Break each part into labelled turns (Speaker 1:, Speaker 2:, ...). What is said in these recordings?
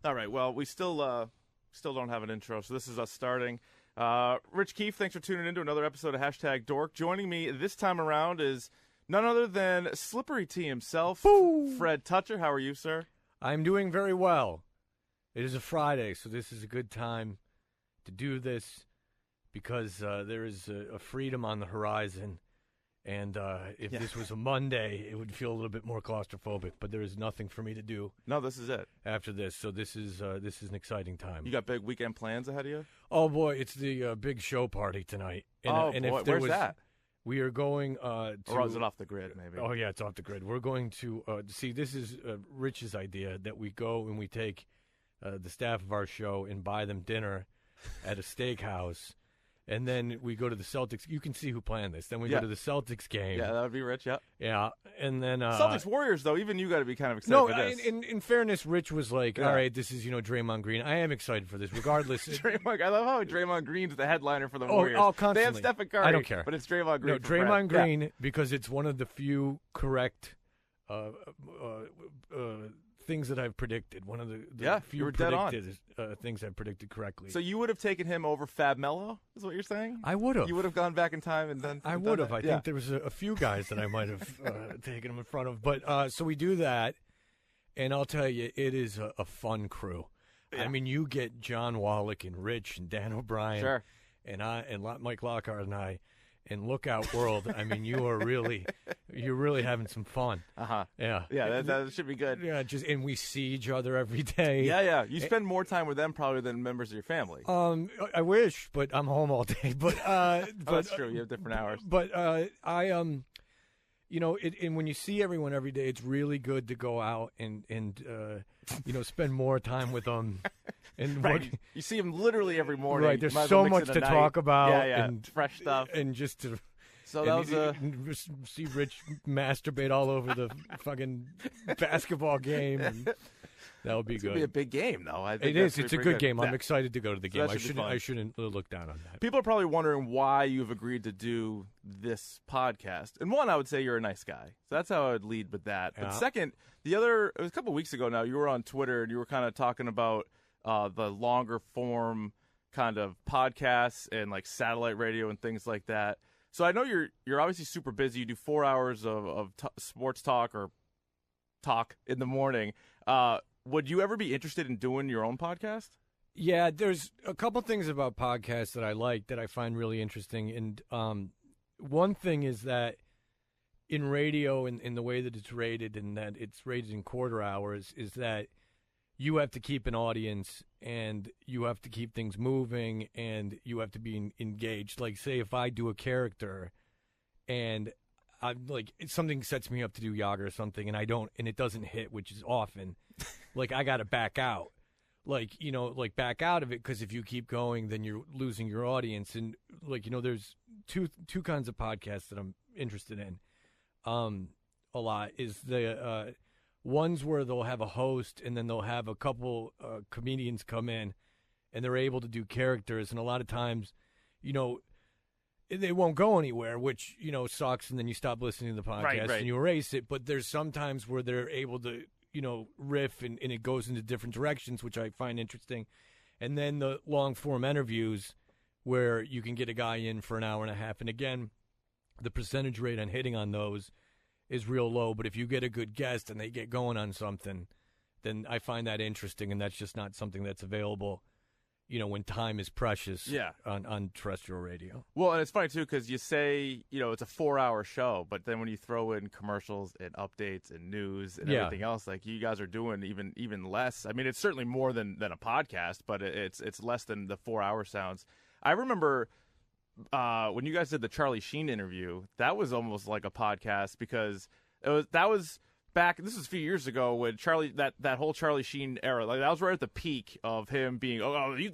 Speaker 1: All right. Well, we still don't have an intro, so this is us starting. Rich Keefe, thanks for tuning in to another episode of Hashtag Dork. Joining me this time around is none other than Slippery T himself, Fred Toucher. How are you, sir?
Speaker 2: I'm doing very well. It is a Friday, so this is a good time to do this because there is a freedom on the horizon. And if this was a Monday, it would feel a little bit more claustrophobic. But there is nothing for me to do.
Speaker 1: No, this is it.
Speaker 2: After this, so this is an exciting time.
Speaker 1: You got big weekend plans ahead of you?
Speaker 2: Oh boy, it's the big show party tonight. And
Speaker 1: boy, where's that?
Speaker 2: We are going to.
Speaker 1: Or is it off the grid? Maybe.
Speaker 2: Oh yeah, it's off the grid. We're going to see. This is Rich's idea that we go and we take the staff of our show and buy them dinner at a steakhouse. And then we go to the Celtics. You can see who planned this. Then we go to the Celtics game.
Speaker 1: Yeah, that would be Rich, yeah.
Speaker 2: Yeah, and then...
Speaker 1: Celtics Warriors, though, even you got to be kind of excited for this.
Speaker 2: In fairness, Rich was like, all right, this is, Draymond Green. I am excited for this, regardless.
Speaker 1: I love how Draymond Green's the headliner for the Warriors.
Speaker 2: Constantly.
Speaker 1: They have Stephen Curry.
Speaker 2: I don't care.
Speaker 1: But it's Draymond Green.
Speaker 2: No, Draymond Green, because it's one of the few correct things that I've predicted. One of the few predicted things I've predicted correctly.
Speaker 1: So you would have taken him over Fab Melo, is what you're saying?
Speaker 2: I would have.
Speaker 1: You would have gone back in time and then...
Speaker 2: I would have. I think there was a few guys that I might have taken him in front of. But so we do that, and I'll tell you, it is a fun crew. Yeah. I mean, you get John Wallach and Rich and Dan O'Brien and Mike Lockhart and I. And Lookout World, I mean, you're really having some fun. Yeah.
Speaker 1: Yeah, that should be good.
Speaker 2: Yeah, and we see each other every day.
Speaker 1: Yeah. You spend more time with them probably than members of your family.
Speaker 2: I wish, but I'm home all day. But
Speaker 1: that's true. You have different hours.
Speaker 2: But and when you see everyone every day, it's really good to go out and spend more time with them. And
Speaker 1: you see them literally every morning.
Speaker 2: Right, there's so much to talk about.
Speaker 1: And fresh stuff.
Speaker 2: And just to see Rich masturbate all over the fucking basketball game. And that would be good.
Speaker 1: It's going to be a big game, though. I think
Speaker 2: it is. It's a good game. I'm excited to go to the game. I shouldn't look down on that.
Speaker 1: People are probably wondering why you've agreed to do this podcast. And one, I would say you're a nice guy. So that's how I would lead with that. But second, it was a couple of weeks ago now, you were on Twitter and you were kind of talking about the longer form kind of podcasts and like satellite radio and things like that. So I know you're obviously super busy. You do 4 hours of sports talk or talk in the morning. Would you ever be interested in doing your own podcast?
Speaker 2: Yeah, there's a couple things about podcasts that I like that I find really interesting. And one thing is that in radio and in the way that it's rated and that it's rated in quarter hours is that you have to keep an audience and you have to keep things moving and you have to be engaged. Like, say, if I do a character and I'm like, something sets me up to do yoga or something and it doesn't hit, which is often, like, I got to back out. Like, back out of it because if you keep going, then you're losing your audience. And, there's two kinds of podcasts that I'm interested in a lot is the ones where they'll have a host and then they'll have a couple comedians come in and they're able to do characters. And a lot of times, they won't go anywhere, which, sucks. And then you stop listening to the podcast and you erase it. But there's sometimes where they're able to, riff and it goes into different directions, which I find interesting. And then the long form interviews where you can get a guy in for an hour and a half. And again, the percentage rate on hitting on those is real low, but if you get a good guest and they get going on something, then I find that interesting, and that's just not something that's available, when time is precious on terrestrial radio.
Speaker 1: Well, and it's funny, too, because you say, it's a 4-hour show, but then when you throw in commercials and updates and news and everything else, like you guys are doing even less. I mean, it's certainly more than a podcast, but it's less than the 4-hour sounds. I remember when you guys did the Charlie Sheen interview, that was almost like a podcast because that was back. This was a few years ago when that whole Charlie Sheen era, like that was right at the peak of him being,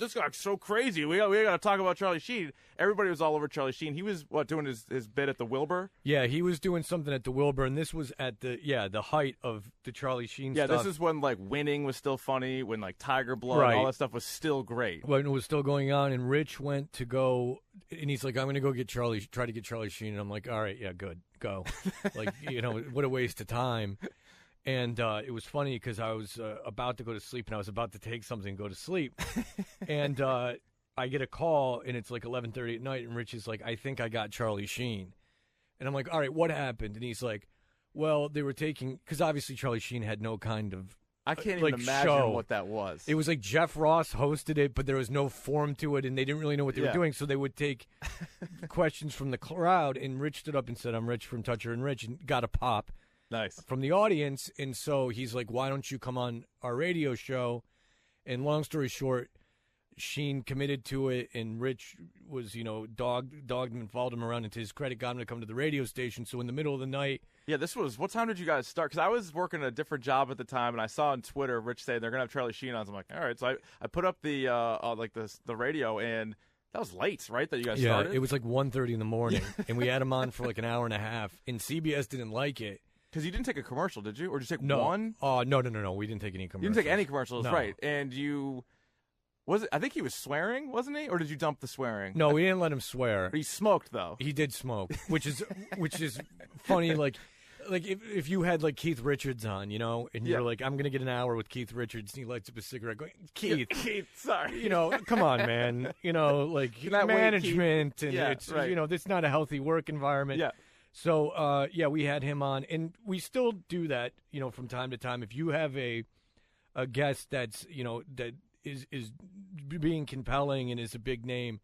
Speaker 1: this guy's so crazy. We got to talk about Charlie Sheen. Everybody was all over Charlie Sheen. He was doing his bit at the Wilbur.
Speaker 2: Yeah, he was doing something at the Wilbur, and this was at the height of the Charlie Sheen stuff.
Speaker 1: Yeah, this is when like Winning was still funny, when like Tiger Blood and all that stuff was still great.
Speaker 2: When it was still going on, and Rich went to go. And he's like, I'm going to go try to get Charlie Sheen. And I'm like, all right, yeah, good, go. Like, what a waste of time. And it was funny because I was about to go to sleep, and I was about to take something and go to sleep. And I get a call, and it's like 11:30 at night, and Rich is like, I think I got Charlie Sheen. And I'm like, all right, what happened? And he's like, well, they were taking – because obviously Charlie Sheen had no kind of
Speaker 1: I can't even imagine
Speaker 2: show.
Speaker 1: what that was.
Speaker 2: It was like Jeff Ross hosted it, but there was no form to it, and they didn't really know what they were doing. So they would take questions from the crowd, and Rich stood up and said, I'm Rich from Toucher and Rich, and got a pop from the audience. And so he's like, why don't you come on our radio show? And long story short, Sheen committed to it, and Rich was, dogged him and followed him around. And to his credit, got him to come to the radio station. So in the middle of the night.
Speaker 1: Yeah, this was, what time did you guys start? Because I was working a different job at the time, and I saw on Twitter Rich say they're going to have Charlie Sheen on. So I'm like, all right. So I put up the radio, and that was late, right, that you guys started?
Speaker 2: Yeah, it was like 1:30 in the morning, and we had him on for like an hour and a half, and CBS didn't like it.
Speaker 1: Because you didn't take a commercial, did you? Or did you take
Speaker 2: no.
Speaker 1: one?
Speaker 2: No. We didn't take any commercials.
Speaker 1: You didn't take any commercials,
Speaker 2: no.
Speaker 1: Right. And you... I think he was swearing, wasn't he? Or did you dump the swearing?
Speaker 2: No, we didn't let him swear.
Speaker 1: But he smoked, though.
Speaker 2: He did smoke, which is funny. Like if you had like Keith Richards on, and you're like, I'm gonna get an hour with Keith Richards, and he lights up a cigarette, going, Keith,
Speaker 1: sorry,
Speaker 2: come on, man, like management, and it's
Speaker 1: right.
Speaker 2: This not a healthy work environment.
Speaker 1: Yeah.
Speaker 2: So we had him on, and we still do that, from time to time. If you have a guest that's that is being compelling and is a big name.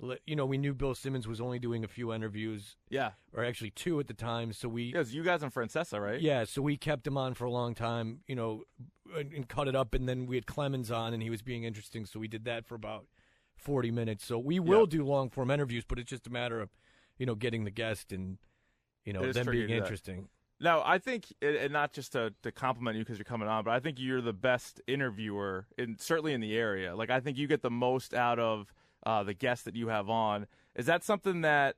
Speaker 2: We knew Bill Simmons was only doing a few interviews.
Speaker 1: Yeah.
Speaker 2: Or actually 2 at the time. So we...
Speaker 1: Yeah, it was you guys and Francesa, right?
Speaker 2: Yeah, so we kept him on for a long time, and cut it up. And then we had Clemens on, and he was being interesting. So we did that for about 40 minutes. So we will do long-form interviews, but it's just a matter of, getting the guest and, them being interesting.
Speaker 1: No, I think, and not just to compliment you because you're coming on, but I think you're the best interviewer, certainly in the area. Like, I think you get the most out of the guests that you have on. Is that something that,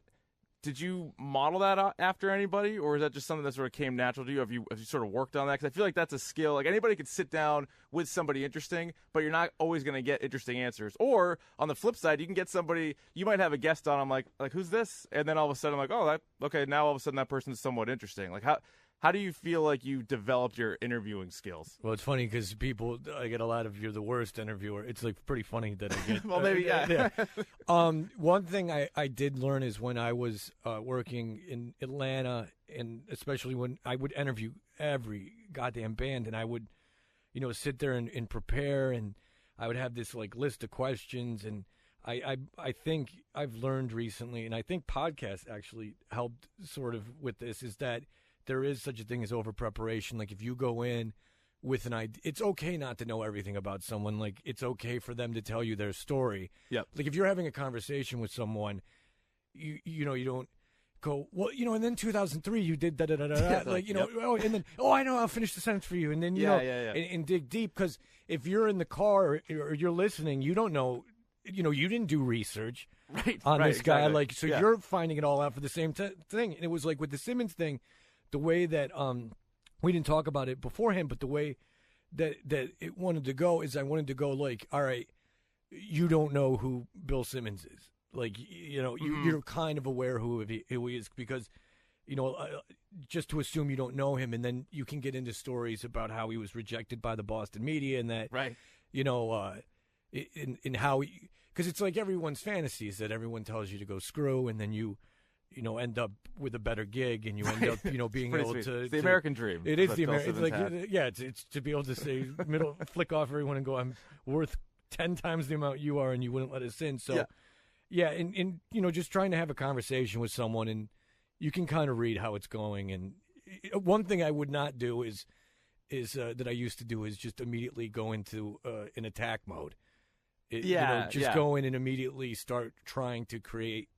Speaker 1: did you model that after anybody, or is that just something that sort of came natural to you? Have you sort of worked on that? Because I feel like that's a skill. Like, anybody could sit down with somebody interesting, but you're not always going to get interesting answers. Or, on the flip side, you can get somebody, you might have a guest on, I'm like, who's this? And then all of a sudden, I'm like, okay, now all of a sudden that person's somewhat interesting. Like, how do you feel like you developed your interviewing skills?
Speaker 2: Well, it's funny because I get a lot of, you're the worst interviewer. It's like pretty funny that I get.
Speaker 1: Well, maybe, yeah.
Speaker 2: One thing I did learn is when I was working in Atlanta, and especially when I would interview every goddamn band, and I would, sit there and prepare, and I would have this like list of questions, and I think I've learned recently, and I think podcasts actually helped sort of with this, is that there is such a thing as over-preparation. Like, if you go in with an idea, it's okay not to know everything about someone. Like, it's okay for them to tell you their story.
Speaker 1: Yep.
Speaker 2: Like, if you're having a conversation with someone, you don't go, well, and then 2003 you did da-da-da-da-da. Like, and then, I know, I'll finish the sentence for you. And then, and dig deep. Because if you're in the car or you're listening, you don't know, you didn't do research on this guy. Exactly. Like, so you're finding it all out for the same thing. And it was like with the Simmons thing, the way that we didn't talk about it beforehand, but the way that it wanted to go is I wanted to go like, all right, you don't know who Bill Simmons is. Like, you're kind of aware who he is because, just to assume you don't know him, and then you can get into stories about how he was rejected by the Boston media and that,
Speaker 1: right.
Speaker 2: In how, because it's like everyone's fantasies that everyone tells you to go screw, and then you end up with a better gig, and you end up, being able to.
Speaker 1: It's the American dream.
Speaker 2: It is the American. It's to be able to say, flick off everyone and go, I'm worth 10 times the amount you are, and you wouldn't let us in. So, and just trying to have a conversation with someone, and you can kind of read how it's going. And one thing I would not do is that I used to do is just immediately go into an attack mode. Go in and immediately start trying to create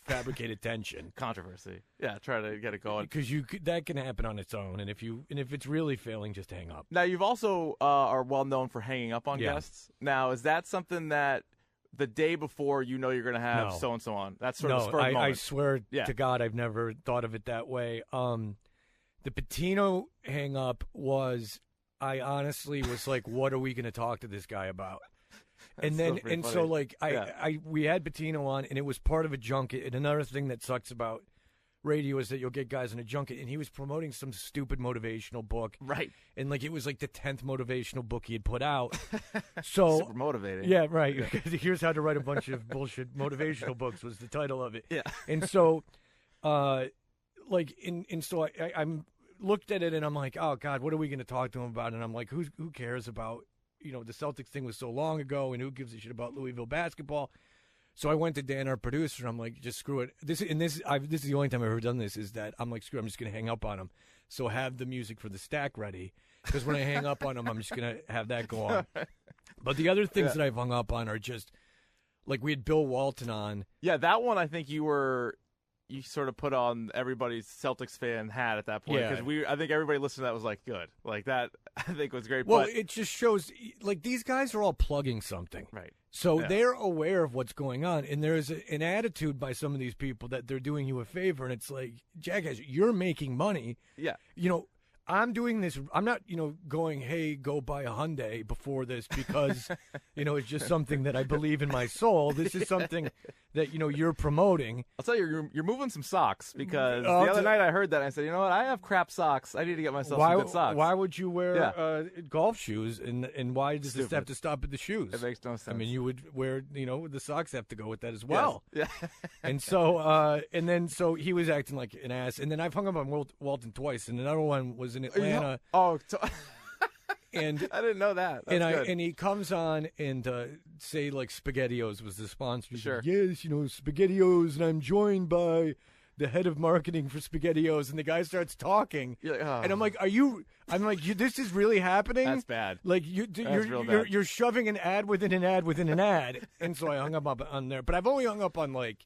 Speaker 2: fabricated tension,
Speaker 1: controversy. Yeah, try to get it going
Speaker 2: because that can happen on its own, and if it's really failing, just hang up.
Speaker 1: Now, you've also are well known for hanging up on guests. Now, is that something that the day before you're going to have so and so on? That's sort of the spur of the moment.
Speaker 2: I swear to God, I've never thought of it that way. The Patino hang up was, I honestly was like, what are we going to talk to this guy about? And then, and so like, we had Patino on, and it was part of a junket. And another thing that sucks about radio is that you'll get guys on a junket, and he was promoting some stupid motivational book.
Speaker 1: Right.
Speaker 2: And, like, it was, like, the 10th motivational book he had put out. So
Speaker 1: super motivating.
Speaker 2: Yeah, right. Here's how to write a bunch of bullshit motivational books was the title of it.
Speaker 1: Yeah.
Speaker 2: And so, like, so I'm looked at it, and I'm like, oh, God, what are we going to talk to him about? And I'm like, who cares about, the Celtics thing was so long ago, and who gives a shit about Louisville basketball? So I went to Dan, our producer, and I'm like, just screw it. This is the only time I've ever done this, is that I'm like, screw it, I'm just going to hang up on him. So have the music for the stack ready, because when I hang up on him, I'm just going to have that go on. But the other things that I've hung up on are just, like, we had Bill Walton on.
Speaker 1: Yeah, that one I think you sort of put on everybody's Celtics fan hat at that point, because I think everybody listening to that was like, good. Like, that I think was great.
Speaker 2: Well,
Speaker 1: but
Speaker 2: it just shows, like, these guys are all plugging something.
Speaker 1: Right.
Speaker 2: So they're aware of what's going on, and there's an attitude by some of these people that they're doing you a favor, and it's like, jackass, you're making money.
Speaker 1: Yeah.
Speaker 2: I'm doing this. I'm not, going, hey, go buy a Hyundai before this because, it's just something that I believe in my soul. This is something that, you're promoting.
Speaker 1: I'll tell you, you're moving some socks, because the other night I heard that. And I said, you know what? I have crap socks. I need to get myself some good socks.
Speaker 2: Why would you wear golf shoes, and why does this have to stop at the shoes?
Speaker 1: It makes no sense.
Speaker 2: I mean, you would wear, the socks have to go with that as well.
Speaker 1: Yes. Yeah.
Speaker 2: And so, so he was acting like an ass. And then I've hung up on Walton twice, and another one was in Atlanta. And
Speaker 1: I didn't know that. That's good.
Speaker 2: And he comes on and say, like, SpaghettiOs was the sponsor.
Speaker 1: Sure.
Speaker 2: Like, yes, SpaghettiOs, and I'm joined by the head of marketing for SpaghettiOs, and the guy starts talking,
Speaker 1: like, oh.
Speaker 2: And I'm like, this is really happening?
Speaker 1: That's bad.
Speaker 2: Like, you're shoving an ad within an ad within an ad, and so I hung up on there. But I've only hung up on, like,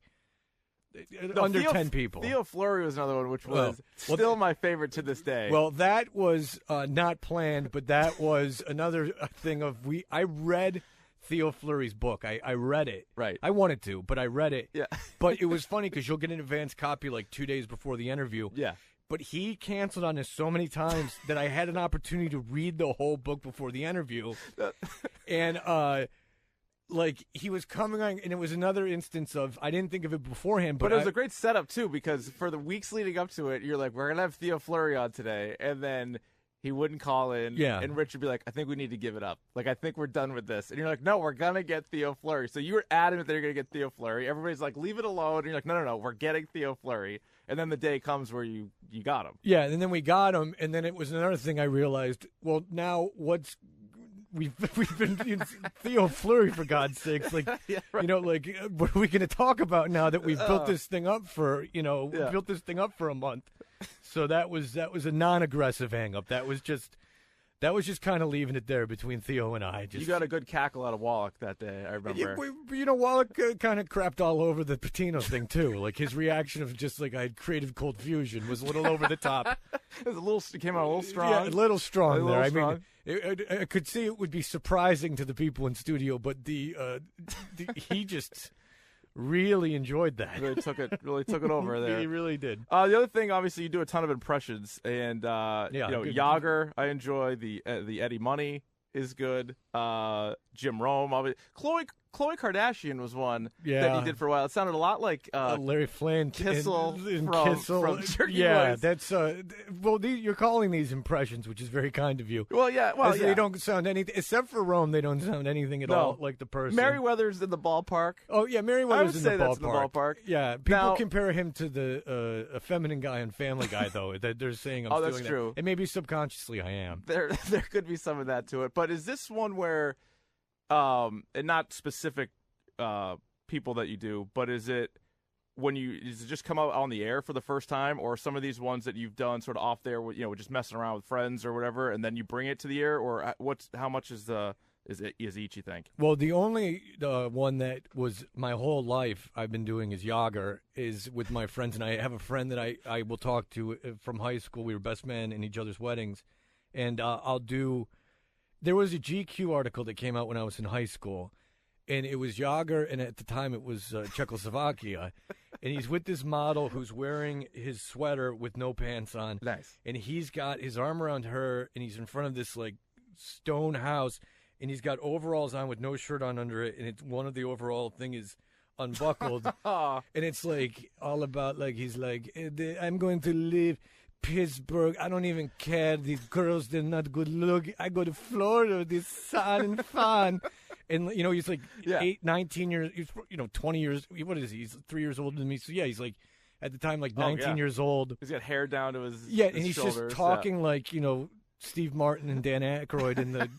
Speaker 2: under 10 people.
Speaker 1: Theo Fleury was another one, which was still my favorite to this day.
Speaker 2: Well, that was not planned, but that was another thing of I read Theo Fleury's book. I read it.
Speaker 1: Right.
Speaker 2: I wanted to, but I read it.
Speaker 1: Yeah.
Speaker 2: But it was funny because you'll get an advance copy like 2 days before the interview.
Speaker 1: Yeah.
Speaker 2: But he canceled on us so many times that I had an opportunity to read the whole book before the interview. And like, he was coming on, and it was another instance of, I didn't think of it beforehand. But
Speaker 1: it was a great setup, too, because for the weeks leading up to it, you're like, we're going to have Theo Fleury on today. And then he wouldn't call in.
Speaker 2: Yeah.
Speaker 1: And Rich would be like, I think we need to give it up. Like, I think we're done with this. And you're like, no, we're going to get Theo Fleury. So you were adamant that you're going to get Theo Fleury. Everybody's like, leave it alone. And you're like, no, we're getting Theo Fleury. And then the day comes where you got him.
Speaker 2: Yeah, and then we got him. And then it was another thing I realized, well, now we've been Theo Fleury, for God's sakes. Like,
Speaker 1: yeah, right.
Speaker 2: Like, what are we going to talk about now that we've built this thing up for, built this thing up for a month? So that was a non-aggressive hang-up. That was just kind of leaving it there between Theo and I.
Speaker 1: You got a good cackle out of Wallach that day, I remember.
Speaker 2: Wallach kind of crapped all over the Patino thing, too. Like, his reaction of just, like, I had creative cold fusion was a little over the top.
Speaker 1: It came out a little strong.
Speaker 2: Yeah, a little strong there.
Speaker 1: I mean,
Speaker 2: I could see it would be surprising to the people in studio, but he just really enjoyed that.
Speaker 1: Really took it over there.
Speaker 2: He really did.
Speaker 1: The other thing, obviously, you do a ton of impressions, and Yager, I enjoy the Eddie Money is good. Jim Rome, obviously. Khloe Kardashian was one that he did for a while. It sounded a lot like
Speaker 2: Larry Flint,
Speaker 1: Kissel from Turkey
Speaker 2: Yeah,
Speaker 1: Boys.
Speaker 2: that's you're calling these impressions, which is very kind of you.
Speaker 1: Well, yeah,
Speaker 2: they don't sound anything except for Rome. They don't sound anything at all like the person.
Speaker 1: Merriweather's in the ballpark.
Speaker 2: Oh yeah, Merriweather's
Speaker 1: in the ballpark.
Speaker 2: Yeah, people compare him to the effeminate guy on Family Guy, though. That they're saying I'm
Speaker 1: that's true.
Speaker 2: And maybe subconsciously I am.
Speaker 1: There could be some of that to it. But is this one where? And not specific people that you do, but is it just come out on the air for the first time, or some of these ones that you've done sort of off there, just messing around with friends or whatever, and then you bring it to the air, or how much is each, you think?
Speaker 2: Well, the only one that was my whole life I've been doing is Yager, is with my friends, and I have a friend that I will talk to from high school. We were best men in each other's weddings, and I'll do. There was a GQ article that came out when I was in high school, and it was Yager, and at the time it was Czechoslovakia, and he's with this model who's wearing his sweater with no pants on.
Speaker 1: Nice.
Speaker 2: And he's got his arm around her, and he's in front of this, like, stone house, and he's got overalls on with no shirt on under it, and one of the overall thing is unbuckled, and it's like all about like he's like, I'm going to leave Pittsburgh. I don't even care. These girls, they're not good looking. I go to Florida. This sun and fun. And, you know, he's like 19 years, 20 years. What is he? He's 3 years older than me. So, yeah, he's like, at the time, like 19 years old.
Speaker 1: He's got hair down to his
Speaker 2: and he's shoulders. Just talking like, you know, Steve Martin and Dan Aykroyd in the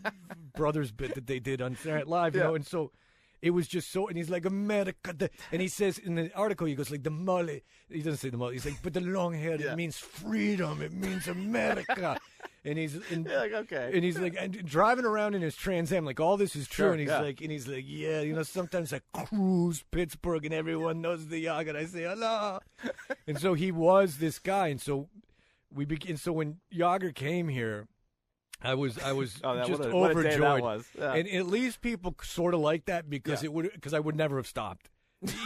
Speaker 2: Brothers bit that they did on Saturday Night Live, you know. And so it was just so, and he's like, America. And he says in the article, he goes like, the mullet. He doesn't say the mullet. He's like, but the long hair, it means freedom. It means America. And he's
Speaker 1: like, okay.
Speaker 2: And he's like, and driving around in his Trans Am, like all this is true. And he's like, yeah, you know, sometimes I cruise Pittsburgh and everyone knows the Yaga. And I say hello. And so he was this guy. And so so when Yager came here, I was just overjoyed.
Speaker 1: What a day that was. Yeah.
Speaker 2: And at least people sort of like that because I would never have stopped,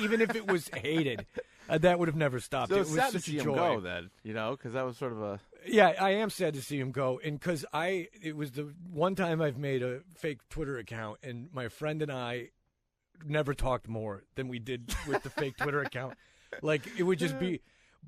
Speaker 2: even if it was hated. That would have never stopped.
Speaker 1: So
Speaker 2: it was
Speaker 1: sad
Speaker 2: such
Speaker 1: to see
Speaker 2: a joy.
Speaker 1: him go then, you know, because that was sort of a.
Speaker 2: Yeah, I am sad to see him go, and because it was the one time I've made a fake Twitter account, and my friend and I never talked more than we did with the fake Twitter account. Like it would just be.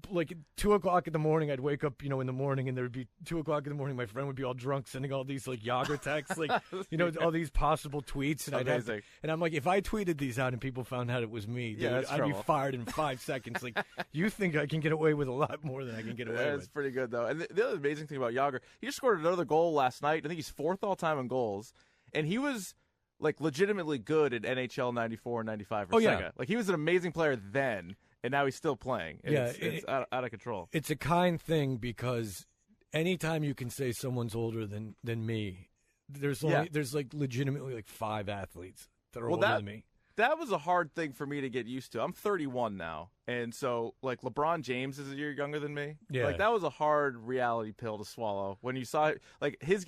Speaker 2: Like 2 o'clock in the morning, I'd wake up, you know, in the morning, and there would be 2 o'clock in the morning. My friend would be all drunk, sending all these like Yager texts, like you know, all these possible tweets, and and I'm like, if I tweeted these out and people found out it was me, I'd be fired in 5 seconds. Like, you think I can get away with a lot more than I can get away with?
Speaker 1: That's pretty good though. And the other amazing thing about Yager, he just scored another goal last night. I think he's 4th all time in goals, and he was like legitimately good at NHL 94 and 95 for Sega. Like he was an amazing player then. And now he's still playing. And it's out of control.
Speaker 2: It's a kind thing because anytime you can say someone's older than me, there's like legitimately like 5 athletes that are older than me.
Speaker 1: That was a hard thing for me to get used to. I'm 31 now, and so like LeBron James is a year younger than me.
Speaker 2: Yeah,
Speaker 1: like that was a hard reality pill to swallow when you saw like his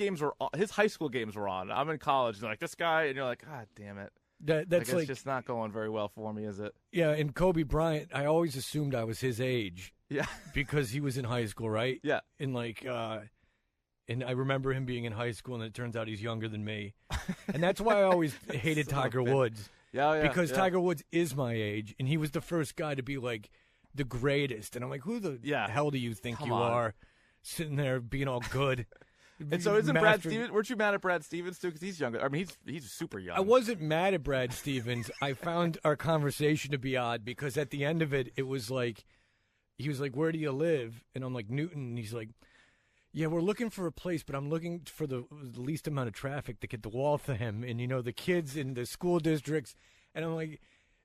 Speaker 1: high school games were on. I'm in college, and like this guy, and you're like, God damn it.
Speaker 2: That's
Speaker 1: like just not going very well for me, is it?
Speaker 2: Yeah, and Kobe Bryant, I always assumed I was his age.
Speaker 1: Yeah,
Speaker 2: because he was in high school, right?
Speaker 1: Yeah,
Speaker 2: and like, and I remember him being in high school, and it turns out he's younger than me, and that's why I always hated Tiger Woods.
Speaker 1: Yeah,
Speaker 2: because Tiger Woods is my age, and he was the first guy to be like the greatest, and I'm like, who the hell do you think you are, sitting there being all good?
Speaker 1: And so isn't Brad Stevens? Weren't you mad at Brad Stevens too? Because he's younger. I mean, he's super young.
Speaker 2: I wasn't mad at Brad Stevens. I found our conversation to be odd because at the end of it, it was like, he was like, "Where do you live?" And I'm like, "Newton." And he's like, "Yeah, we're looking for a place, but I'm looking for the least amount of traffic to get to Waltham and, you know, the kids in the school districts." And I'm like,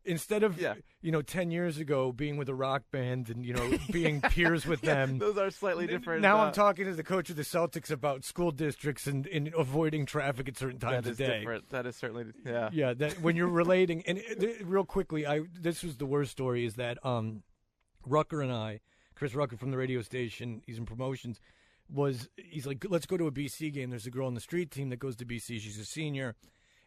Speaker 2: instead of, 10 years ago being with a rock band and, you know, being peers with them.
Speaker 1: Those are slightly different.
Speaker 2: Now I'm talking to the coach of the Celtics about school districts and avoiding traffic at certain times of day.
Speaker 1: Different. That is certainly, yeah.
Speaker 2: Yeah, that when you're relating. And real quickly, this was the worst story is that Rucker and I, Chris Rucker from the radio station, he's in promotions, he's like, let's go to a BC game. There's a girl on the street team that goes to BC. She's a senior.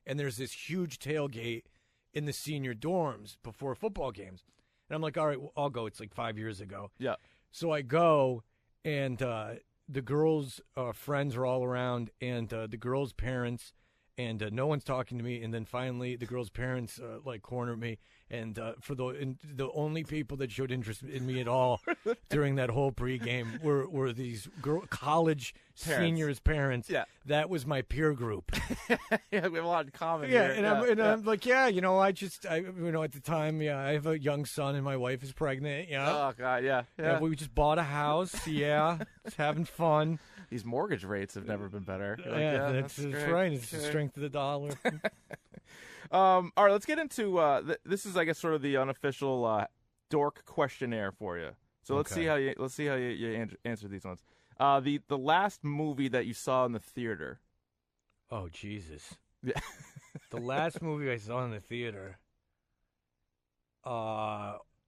Speaker 2: And there's this huge tailgate in the senior dorms before football games. And I'm like, all right, well, I'll go. It's like 5 years ago.
Speaker 1: Yeah.
Speaker 2: So I go, and the girls' friends are all around, and the girls' parents, and no one's talking to me. And then finally, the girls' parents corner me, and the only people that showed interest in me at all during that whole pregame were these college seniors' parents.
Speaker 1: Yeah.
Speaker 2: That was my peer group.
Speaker 1: Yeah, we have a lot in common.
Speaker 2: Yeah,
Speaker 1: here.
Speaker 2: I'm like, at the time, I have a young son and my wife is pregnant. Yeah.
Speaker 1: Oh God, yeah.
Speaker 2: We just bought a house. Yeah, it's having fun.
Speaker 1: These mortgage rates have never been better.
Speaker 2: That's right. It's the strength of the dollar.
Speaker 1: All right, let's get into this is, I guess, sort of the unofficial dork questionnaire for you. So let's see how you answer these ones. The last movie that you saw in the theater.
Speaker 2: Oh Jesus!
Speaker 1: Yeah.
Speaker 2: The last movie I saw in the theater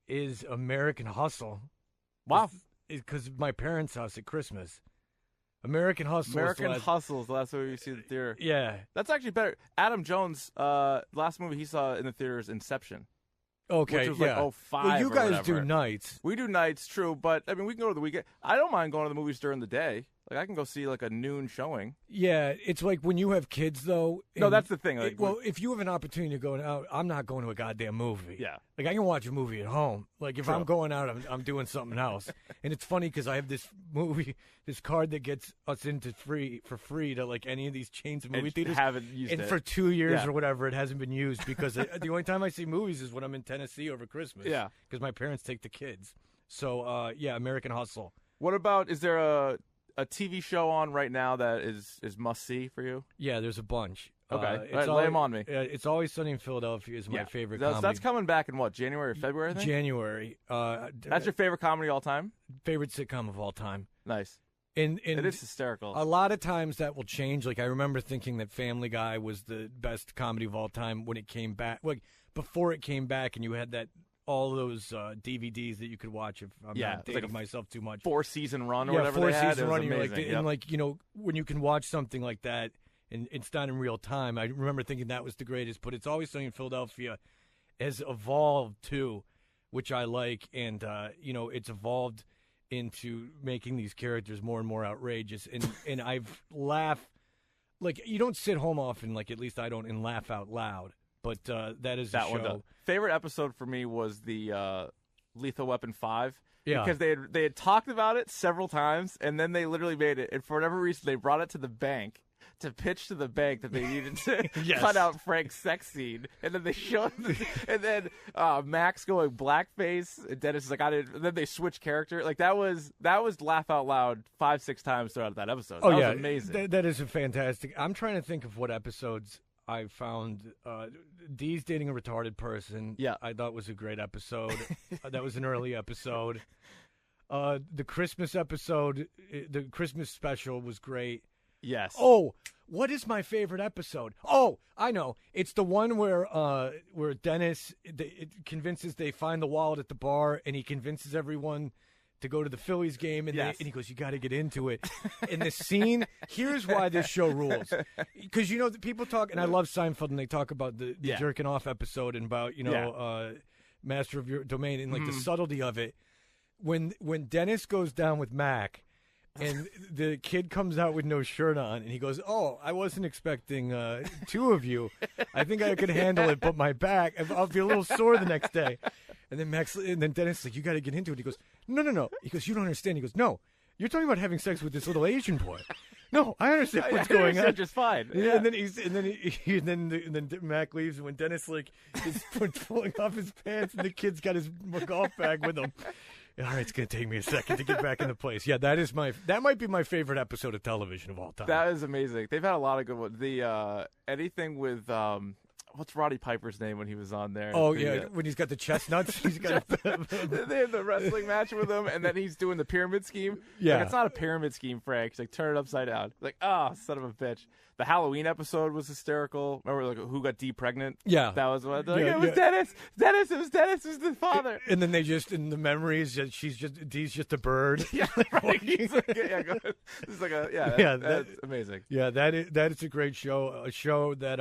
Speaker 2: is American Hustle.
Speaker 1: Wow!
Speaker 2: Because my parents' house at Christmas. American Hustle.
Speaker 1: Hustle is the last movie you see in the theater.
Speaker 2: Yeah,
Speaker 1: that's actually better. Adam Jones, last movie he saw in the theater is Inception.
Speaker 2: Okay,
Speaker 1: which was like 05.
Speaker 2: Well, you guys
Speaker 1: do
Speaker 2: nights.
Speaker 1: We do nights, true, but I mean, we can go to the weekend. I don't mind going to the movies during the day. Like, I can go see, like, a noon showing.
Speaker 2: Yeah, it's like when you have kids, though.
Speaker 1: No, that's the thing. Like,
Speaker 2: well, if you have an opportunity to go out, I'm not going to a goddamn movie.
Speaker 1: Yeah.
Speaker 2: Like, I can watch a movie at home. Like, if
Speaker 1: True.
Speaker 2: I'm going out, I'm doing something else. And it's funny because I have this card that gets us into for free to, like, any of these chains of movie theaters.
Speaker 1: Haven't used
Speaker 2: and
Speaker 1: it.
Speaker 2: for 2 years or whatever, it hasn't been used because the only time I see movies is when I'm in Tennessee over Christmas.
Speaker 1: Yeah.
Speaker 2: Because my parents take the kids. So, yeah, American Hustle.
Speaker 1: What about, is there a TV show on right now that is must-see for you?
Speaker 2: Yeah, there's a bunch.
Speaker 1: Okay, lay them on me.
Speaker 2: It's Always Sunny in Philadelphia is my favorite comedy.
Speaker 1: That's coming back in what, January or February, I think?
Speaker 2: January.
Speaker 1: That's your favorite comedy all time?
Speaker 2: Favorite sitcom of all time.
Speaker 1: Nice.
Speaker 2: And
Speaker 1: it is hysterical.
Speaker 2: A lot of times that will change. Like, I remember thinking that Family Guy was the best comedy of all time when it came back. Like, before it came back and you had all those DVDs that you could watch if I'm not dating myself too much.
Speaker 1: 4-season run or whatever they had.
Speaker 2: 4-season run.
Speaker 1: Amazing.
Speaker 2: And, like, you know, when you can watch something like that and it's not in real time, I remember thinking that was the greatest. But It's Always Sunny in Philadelphia has evolved, too, which I like. And, you know, it's evolved into making these characters more and more outrageous. And I've laughed. Like, you don't sit home often, like, at least I don't, and laugh out loud. But that is
Speaker 1: that
Speaker 2: a
Speaker 1: one.
Speaker 2: show.
Speaker 1: Favorite episode for me was the Lethal Weapon 5.
Speaker 2: Yeah.
Speaker 1: Because they had talked about it several times, and then they literally made it. And for whatever reason, they brought it to the bank to pitch to the bank that they needed to cut out Frank's sex scene. And then they showed and then Max going blackface, and Dennis is like, I didn't. And then they switch character. Like, that was laugh out loud 5-6 times throughout that episode. That was amazing.
Speaker 2: That is a fantastic. I'm trying to think of what episodes I found. Dee's dating a retarded person.
Speaker 1: Yeah,
Speaker 2: I thought was a great episode. That was an early episode. The Christmas episode, the Christmas special was great.
Speaker 1: Yes.
Speaker 2: Oh, what is my favorite episode? Oh, I know. It's the one where Dennis convinces they find the wallet at the bar, and he convinces everyone to go to the Phillies game, and, and he goes, you got to get into it. In the scene, here's why this show rules. Because, you know, the people talk, and I love Seinfeld, and they talk about the jerking off episode and about, you know, master of your domain and, like, the subtlety of it. When Dennis goes down with Mac, and the kid comes out with no shirt on, and he goes, oh, I wasn't expecting two of you. I think I could handle it, but my back, I'll be a little sore the next day. And then Dennis is like, you got to get into it. He goes, no. He goes, you don't understand. He goes, no, you're talking about having sex with this little Asian boy. No, I understand what's going on.
Speaker 1: Just fine.
Speaker 2: Yeah. And then Mac leaves, and when Dennis is pulling off his pants, and the kid's got his golf bag with him. All right, it's going to take me a second to get back into place. Yeah, that might be my favorite episode of television of all time.
Speaker 1: That is amazing. They've had a lot of good ones. The anything with what's Roddy Piper's name when he was on there?
Speaker 2: Oh, when he's got the chestnuts. He's got
Speaker 1: they had the wrestling match with him, and then he's doing the pyramid scheme.
Speaker 2: Yeah.
Speaker 1: Like, it's not a pyramid scheme, Frank. He's like, turn it upside down. Like, oh, son of a bitch. The Halloween episode was hysterical. Remember, like, who got D pregnant?
Speaker 2: Yeah.
Speaker 1: That was what. Like, it was Dennis. Dennis, it was Dennis who's the father.
Speaker 2: And then they just, in the memories, Dee's just a bird.
Speaker 1: Yeah, right. He's like, it's like that's amazing.
Speaker 2: Yeah, that is a great show. A show that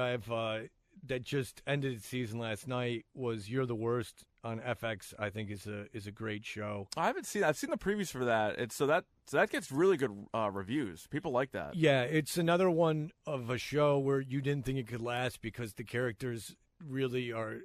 Speaker 2: that just ended its season last night was You're the Worst on FX. I think is a great show.
Speaker 1: I haven't seen. I've seen the previews for that. So that gets really good reviews. People like that.
Speaker 2: Yeah, it's another one of a show where you didn't think it could last because the characters really are.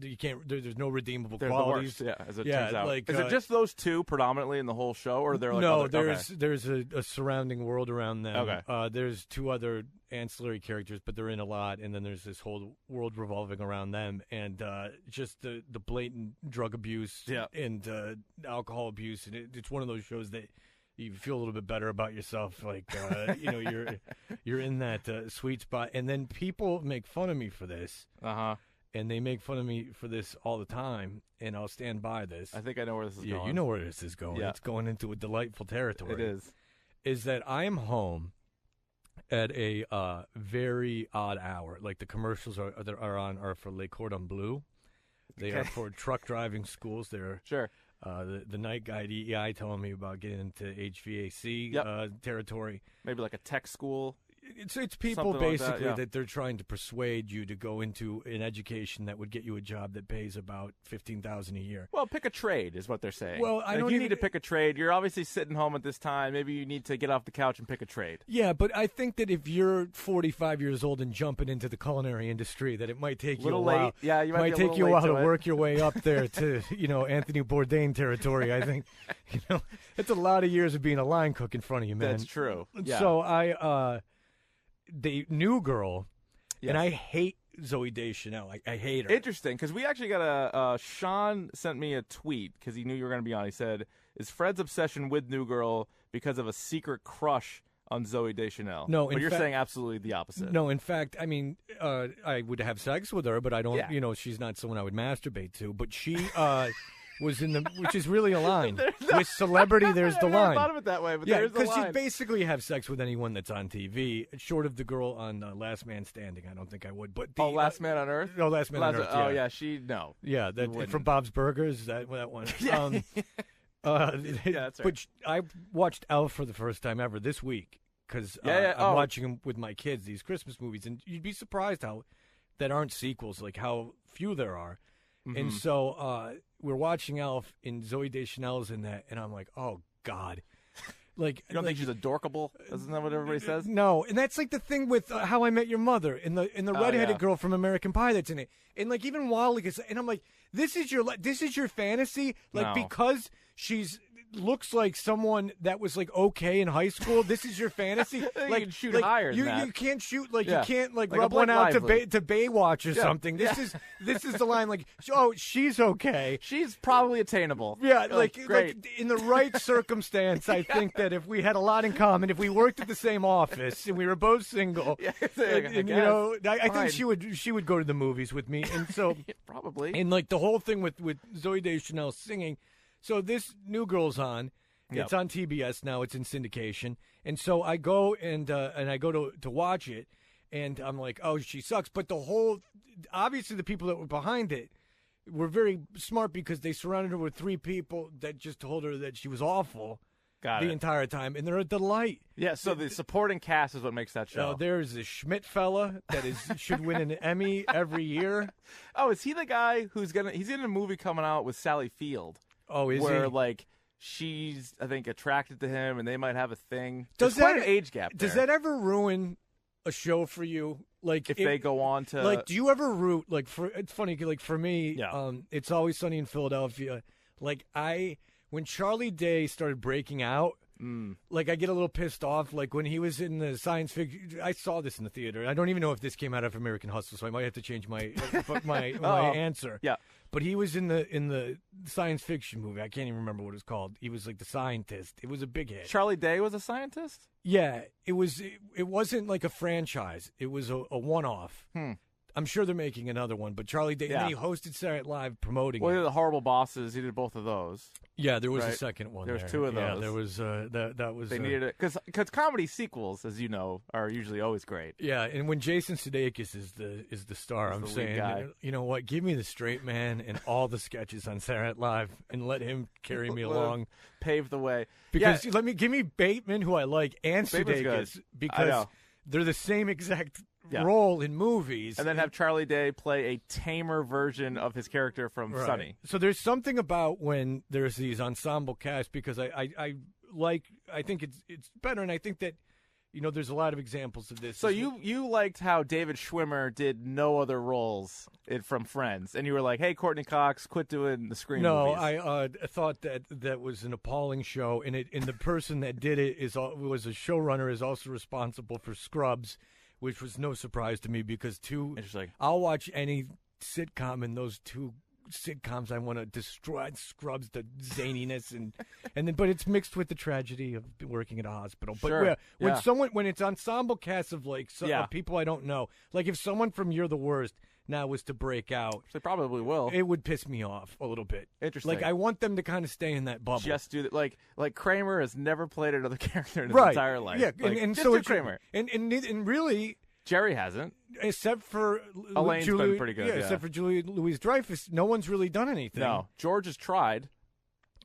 Speaker 2: You can't. There's no redeemable qualities.
Speaker 1: The worst, as it turns out.
Speaker 2: Like,
Speaker 1: is it just those two predominantly in the whole show, or they're like
Speaker 2: no? There's a surrounding world around them.
Speaker 1: Okay.
Speaker 2: There's two other ancillary characters, but they're in a lot, and then there's this whole world revolving around them, and just the blatant drug abuse and alcohol abuse, and it's one of those shows that you feel a little bit better about yourself, like you know you're in that sweet spot, and then people make fun of me for this. And they make fun of me for this all the time, and I'll stand by this.
Speaker 1: I think I know where this is going.
Speaker 2: You know where this is going.
Speaker 1: Yeah.
Speaker 2: It's going into a delightful territory.
Speaker 1: It is.
Speaker 2: Is that I am home at a very odd hour. Like, the commercials that are on are for Les Cordon Bleu. They are for truck driving schools. They're
Speaker 1: sure.
Speaker 2: The night guy at EEI telling me about getting into HVAC territory.
Speaker 1: Maybe like a tech school.
Speaker 2: It's people
Speaker 1: Something
Speaker 2: basically
Speaker 1: like
Speaker 2: that they're trying to persuade you to go into an education that would get you a job that pays about $15,000 a year.
Speaker 1: Well, pick a trade is what they're saying.
Speaker 2: Well, I don't
Speaker 1: you
Speaker 2: even
Speaker 1: need to pick a trade. You're obviously sitting home at this time. Maybe you need to get off the couch and pick a trade.
Speaker 2: Yeah, but I think that if you're 45 years old and jumping into the culinary industry, that it might take you a while.
Speaker 1: Late. Yeah, you
Speaker 2: might take you a while to work your way up there to Anthony Bourdain territory. I think it's a lot of years of being a line cook in front of you, man.
Speaker 1: That's true. Yeah.
Speaker 2: So the new girl,
Speaker 1: yes.
Speaker 2: and I hate Zooey Deschanel. I hate her.
Speaker 1: Interesting, because we actually got Sean sent me a tweet because he knew you were going to be on. He said, "Is Fred's obsession with New Girl because of a secret crush on Zooey Deschanel?"
Speaker 2: No,
Speaker 1: but you're saying absolutely the opposite.
Speaker 2: No, in fact, I mean, I would have sex with her, but I don't.
Speaker 1: Yeah.
Speaker 2: She's not someone I would masturbate to. But she was in which is really a line with celebrity. There's the line.
Speaker 1: I never thought of it that way, but
Speaker 2: yeah,
Speaker 1: there's the line.
Speaker 2: Because you basically have sex with anyone that's on TV, short of the girl on Last Man Standing. I don't think I would. But
Speaker 1: Last Man on Earth.
Speaker 2: No, Last Man on Earth.
Speaker 1: Oh yeah, she no.
Speaker 2: Yeah, that from Bob's Burgers. That one.
Speaker 1: Yeah. Yeah, that's right.
Speaker 2: But I watched Elf for the first time ever this week because I'm watching them with my kids. These Christmas movies, and you'd be surprised how that aren't sequels, like how few there are. Mm-hmm. And so we're watching Elf, and Zooey Deschanel's in that, and I'm like, oh God. Like,
Speaker 1: you don't think she's adorkable? Isn't that what everybody says?
Speaker 2: No, and that's like the thing with How I Met Your Mother and the redheaded girl from American Pie that's in it, and like even Wally gets, and I'm like, this is your fantasy, like because she's looks like someone that was like okay in high school. This is your fantasy.
Speaker 1: Like, you can shoot higher than that.
Speaker 2: You can't shoot you can't rub
Speaker 1: one
Speaker 2: out to
Speaker 1: Lively.
Speaker 2: Baywatch or something. This is the line like, oh, she's okay.
Speaker 1: She's probably attainable.
Speaker 2: Yeah,
Speaker 1: great.
Speaker 2: Like in the right circumstance, I think that if we had a lot in common, if we worked at the same office and we were both single, I think she would go to the movies with me, and so
Speaker 1: probably.
Speaker 2: And like the whole thing with Zooey Deschanel singing. So this New Girl's on. Yep. It's on TBS now. It's in syndication. And so I go and I go to watch it, and I'm like, oh, she sucks. But obviously the people that were behind it were very smart because they surrounded her with three people that just told her that she was awful the entire time, and they're a delight.
Speaker 1: Yeah, so the supporting cast is what makes that show.
Speaker 2: There's a Schmidt fella that should win an Emmy every year.
Speaker 1: Oh, is he the guy he's in a movie coming out with Sally Field?
Speaker 2: Oh, is
Speaker 1: where,
Speaker 2: he?
Speaker 1: like, she's, I think, attracted to him, and they might have a thing.
Speaker 2: There's
Speaker 1: quite an age gap there.
Speaker 2: Does that ever ruin a show for you? Like,
Speaker 1: if they go on to...
Speaker 2: Like, do you ever root, like, it's funny, like, for me, It's Always Sunny in Philadelphia. Like, when Charlie Day started breaking out, like, I get a little pissed off. Like, when he was in the science fiction, I saw this in the theater. I don't even know if this came out of American Hustle, so I might have to change my answer.
Speaker 1: Yeah.
Speaker 2: But he was in the science fiction movie. I can't even remember what it was called. He was like the scientist. It was a big hit.
Speaker 1: Charlie Day was a scientist?
Speaker 2: Yeah. It wasn't like a franchise. It was a one-off. I'm sure they're making another one, but Charlie Day, and then he hosted Saturday Night Live promoting it.
Speaker 1: Well, the Horrible Bosses, he did both of those.
Speaker 2: Yeah, there was a second one.
Speaker 1: There's two of those.
Speaker 2: Yeah, there was that was.
Speaker 1: They needed it because comedy sequels, as you know, are usually always great.
Speaker 2: Yeah, and when Jason Sudeikis is the star, I'm saying, you know what? Give me the straight man and all the sketches on Saturday Night Live, and let him carry me along,
Speaker 1: pave the way.
Speaker 2: Because give me Bateman, who I like, and Sudeikis, because they're the same exact role in movies,
Speaker 1: and then have Charlie Day play a tamer version of his character from Sunny.
Speaker 2: So there's something about when there's these ensemble casts, because I think it's better, and I think that there's a lot of examples of this.
Speaker 1: So you liked how David Schwimmer did no other roles from Friends, and you were like, hey, Courtney Cox, quit doing the screen movies.
Speaker 2: I thought that was an appalling show, and the person that did it was a showrunner, is also responsible for Scrubs, which was no surprise to me because I'll watch any sitcom, and those two sitcoms I want to destroy. Scrubs, the zaniness, but it's mixed with the tragedy of working at a hospital. But when it's ensemble cast of of people I don't know, like if someone from You're the Worst now was to break out,
Speaker 1: they probably will.
Speaker 2: It would piss me off a little bit.
Speaker 1: Interesting.
Speaker 2: Like I want them to kind of stay in that bubble.
Speaker 1: Just do that. Like Kramer has never played another character in his entire life.
Speaker 2: Yeah,
Speaker 1: and
Speaker 2: so it's
Speaker 1: Kramer.
Speaker 2: And really,
Speaker 1: Jerry hasn't.
Speaker 2: Except for
Speaker 1: Elaine's been pretty good.
Speaker 2: Yeah, except for Julia Louise-Dreyfus, no one's really done anything.
Speaker 1: No, George has tried.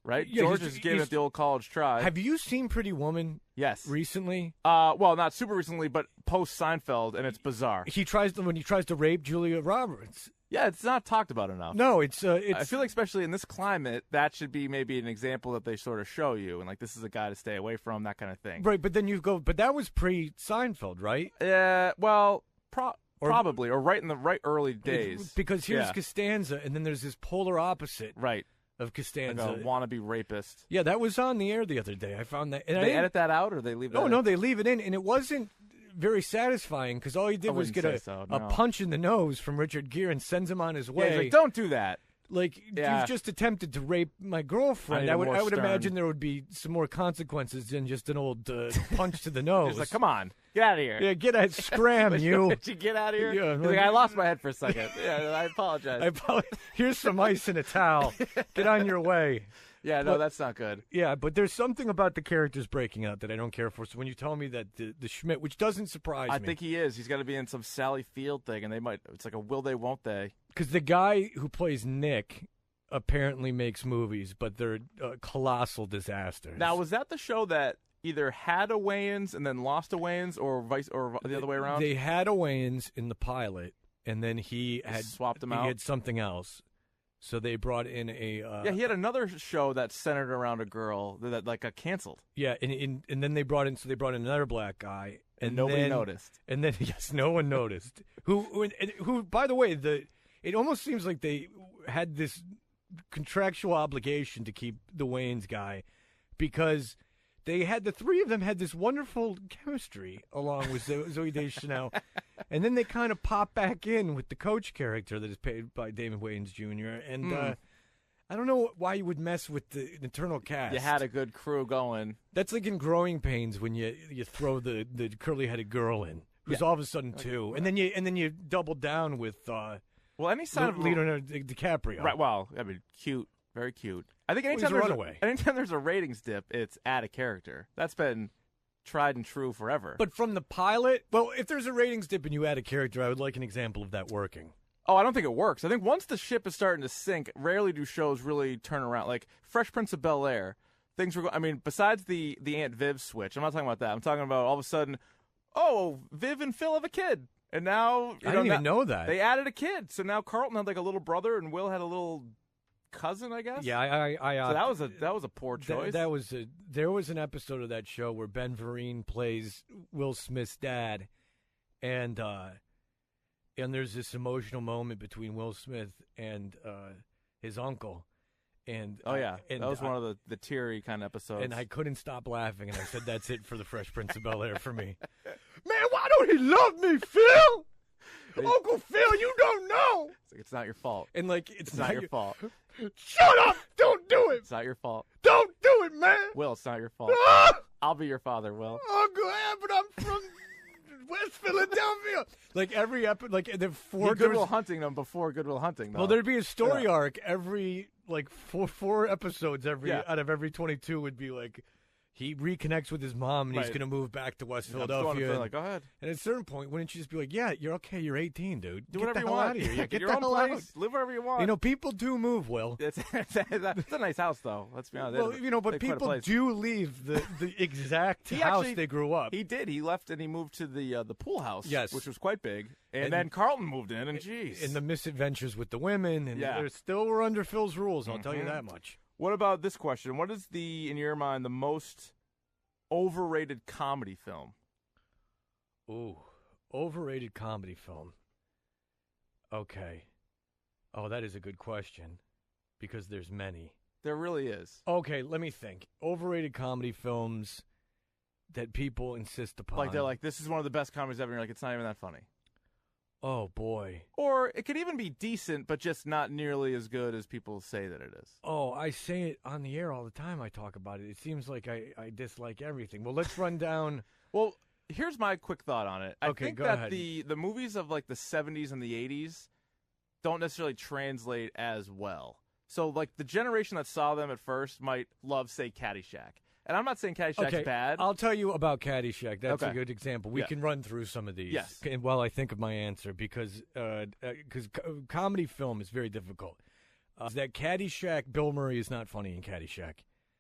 Speaker 1: right?
Speaker 2: Yeah,
Speaker 1: George is giving it the old college try.
Speaker 2: Have you seen Pretty Woman?
Speaker 1: Yes.
Speaker 2: Recently?
Speaker 1: Well, not super recently, but post Seinfeld, and it's bizarre.
Speaker 2: When he tries to rape Julia Roberts.
Speaker 1: Yeah, it's not talked about enough.
Speaker 2: No, it's.
Speaker 1: I feel like, especially in this climate, that should be maybe an example that they sort of show you, and like this is a guy to stay away from, that kind of thing.
Speaker 2: Right, but then you go, but that was pre-Seinfeld, right?
Speaker 1: Yeah, well, probably, or right in the early days.
Speaker 2: Because here's Costanza, and then there's this polar opposite,
Speaker 1: right,
Speaker 2: of Costanza,
Speaker 1: like a wannabe rapist.
Speaker 2: Yeah, that was on the air the other day. I found that. And
Speaker 1: they edit that out, or they leave that?
Speaker 2: No, they leave it in, and it wasn't very satisfying because all he did was get a punch in the nose from Richard Gere and sends him on his way.
Speaker 1: Yeah, he's like, don't do that.
Speaker 2: Like, you've just attempted to rape my girlfriend. I would imagine there would be some more consequences than just an old punch to the nose.
Speaker 1: He's like, come on, get out of here.
Speaker 2: Yeah, get out, scram, you.
Speaker 1: Did you get out of here?
Speaker 2: Yeah,
Speaker 1: he's like, I lost my head for a second. Yeah, I apologize.
Speaker 2: Here's some ice and a towel. Get on your way.
Speaker 1: Yeah, no, that's not good.
Speaker 2: Yeah, but there's something about the characters breaking out that I don't care for. So when you tell me that the Schmidt, which doesn't surprise me.
Speaker 1: I think he is. He's got to be in some Sally Field thing, and it's like a will they, won't they.
Speaker 2: Because the guy who plays Nick apparently makes movies, but they're colossal disasters.
Speaker 1: Now, was that the show that either had a Wayans and then lost a Wayans, or the other way around?
Speaker 2: They had a Wayans in the pilot, and then he had
Speaker 1: swapped him out.
Speaker 2: He had something else. So they brought in a
Speaker 1: he had another show that centered around a girl that got canceled.
Speaker 2: Yeah, and then they brought in another black guy,
Speaker 1: and nobody noticed.
Speaker 2: And then yes, no one noticed. Who by the way, it almost seems like they had this contractual obligation to keep the Wayans guy because the three of them had this wonderful chemistry along with Zooey Deschanel. And then they kind of pop back in with the coach character that is played by Damon Wayans Jr. And I don't know why you would mess with the internal cast.
Speaker 1: You had a good crew going.
Speaker 2: That's like in Growing Pains when you throw the curly-headed girl in, who's all of a sudden two, and then you double down with
Speaker 1: any sign of
Speaker 2: Leonardo DiCaprio.
Speaker 1: Right. Well, I mean, cute, very cute. I think anytime there's a ratings dip, it's add a character. That's been tried and true forever.
Speaker 2: But from the pilot, if there's a ratings dip and you add a character, I would like an example of that working.
Speaker 1: Oh, I don't think it works. I think once the ship is starting to sink, rarely do shows really turn around. Like Fresh Prince of Bel-Air, things were. I mean, besides the Aunt Viv switch, I'm not talking about that. I'm talking about all of a sudden, Viv and Phil have a kid, and now
Speaker 2: I didn't even know that
Speaker 1: they added a kid. So now Carlton had like a little brother, and Will had a little cousin, I guess.
Speaker 2: Yeah,
Speaker 1: so that was a poor choice.
Speaker 2: There was an episode of that show where Ben Vereen plays Will Smith's dad, and there's this emotional moment between Will Smith and his uncle, and
Speaker 1: that was one of the teary kind of episodes.
Speaker 2: And I couldn't stop laughing, and I said, "That's it for the Fresh Prince of Bel-Air for me." Man, why don't he love me, Phil? Uncle Phil, you don't know.
Speaker 1: It's not your fault.
Speaker 2: And it's
Speaker 1: not your fault.
Speaker 2: Shut up! Don't do it!
Speaker 1: It's not your fault.
Speaker 2: Don't do it, man!
Speaker 1: Will, it's not your fault. I'll be your father, Will.
Speaker 2: Uncle Abbott, I'm from West Philadelphia. Like every episode, like the four.
Speaker 1: Good Will Hunting them before Good Will Hunting. Though.
Speaker 2: Well, there'd be a story arc every four episodes out of every 22 would be like. He reconnects with his mom, and he's going to move back to West Philadelphia.
Speaker 1: Go ahead.
Speaker 2: And at a certain point, wouldn't you just be like, yeah, you're okay, you're 18, dude.
Speaker 1: Do
Speaker 2: Get
Speaker 1: whatever
Speaker 2: the
Speaker 1: you
Speaker 2: hell
Speaker 1: want.
Speaker 2: Out of here.
Speaker 1: Get your own place. Live wherever you want.
Speaker 2: People do move, Will.
Speaker 1: It's a nice house, though. Let's be honest.
Speaker 2: Well, but people do leave the exact house they grew up.
Speaker 1: He did. He left, and he moved to the pool house,
Speaker 2: yes,
Speaker 1: which was quite big. And then Carlton moved in, and geez.
Speaker 2: And the misadventures with the women, and they still were under Phil's rules, I'll tell you that much.
Speaker 1: What about this question? What is in your mind, the most overrated comedy film?
Speaker 2: Ooh, overrated comedy film. Okay. Oh, that is a good question because there's many.
Speaker 1: There really is.
Speaker 2: Okay, let me think. Overrated comedy films that people insist upon.
Speaker 1: Like they're like, this is one of the best comedies ever. And you're like, it's not even that funny.
Speaker 2: Oh, boy.
Speaker 1: Or it could even be decent, but just not nearly as good as people say that it is.
Speaker 2: Oh, I say it on the air all the time. I talk about it. It seems like I dislike everything. Well, let's run down.
Speaker 1: Well, here's my quick thought on it. I think that
Speaker 2: ahead.
Speaker 1: the movies of like the 70s and the 80s don't necessarily translate as well. So like the generation that saw them at first might love, say, Caddyshack. And I'm not saying Caddyshack's bad.
Speaker 2: I'll tell you about Caddyshack. That's a good example. We can run through some of these while I think of my answer because comedy film is very difficult. That Caddyshack, Bill Murray is not funny in Caddyshack.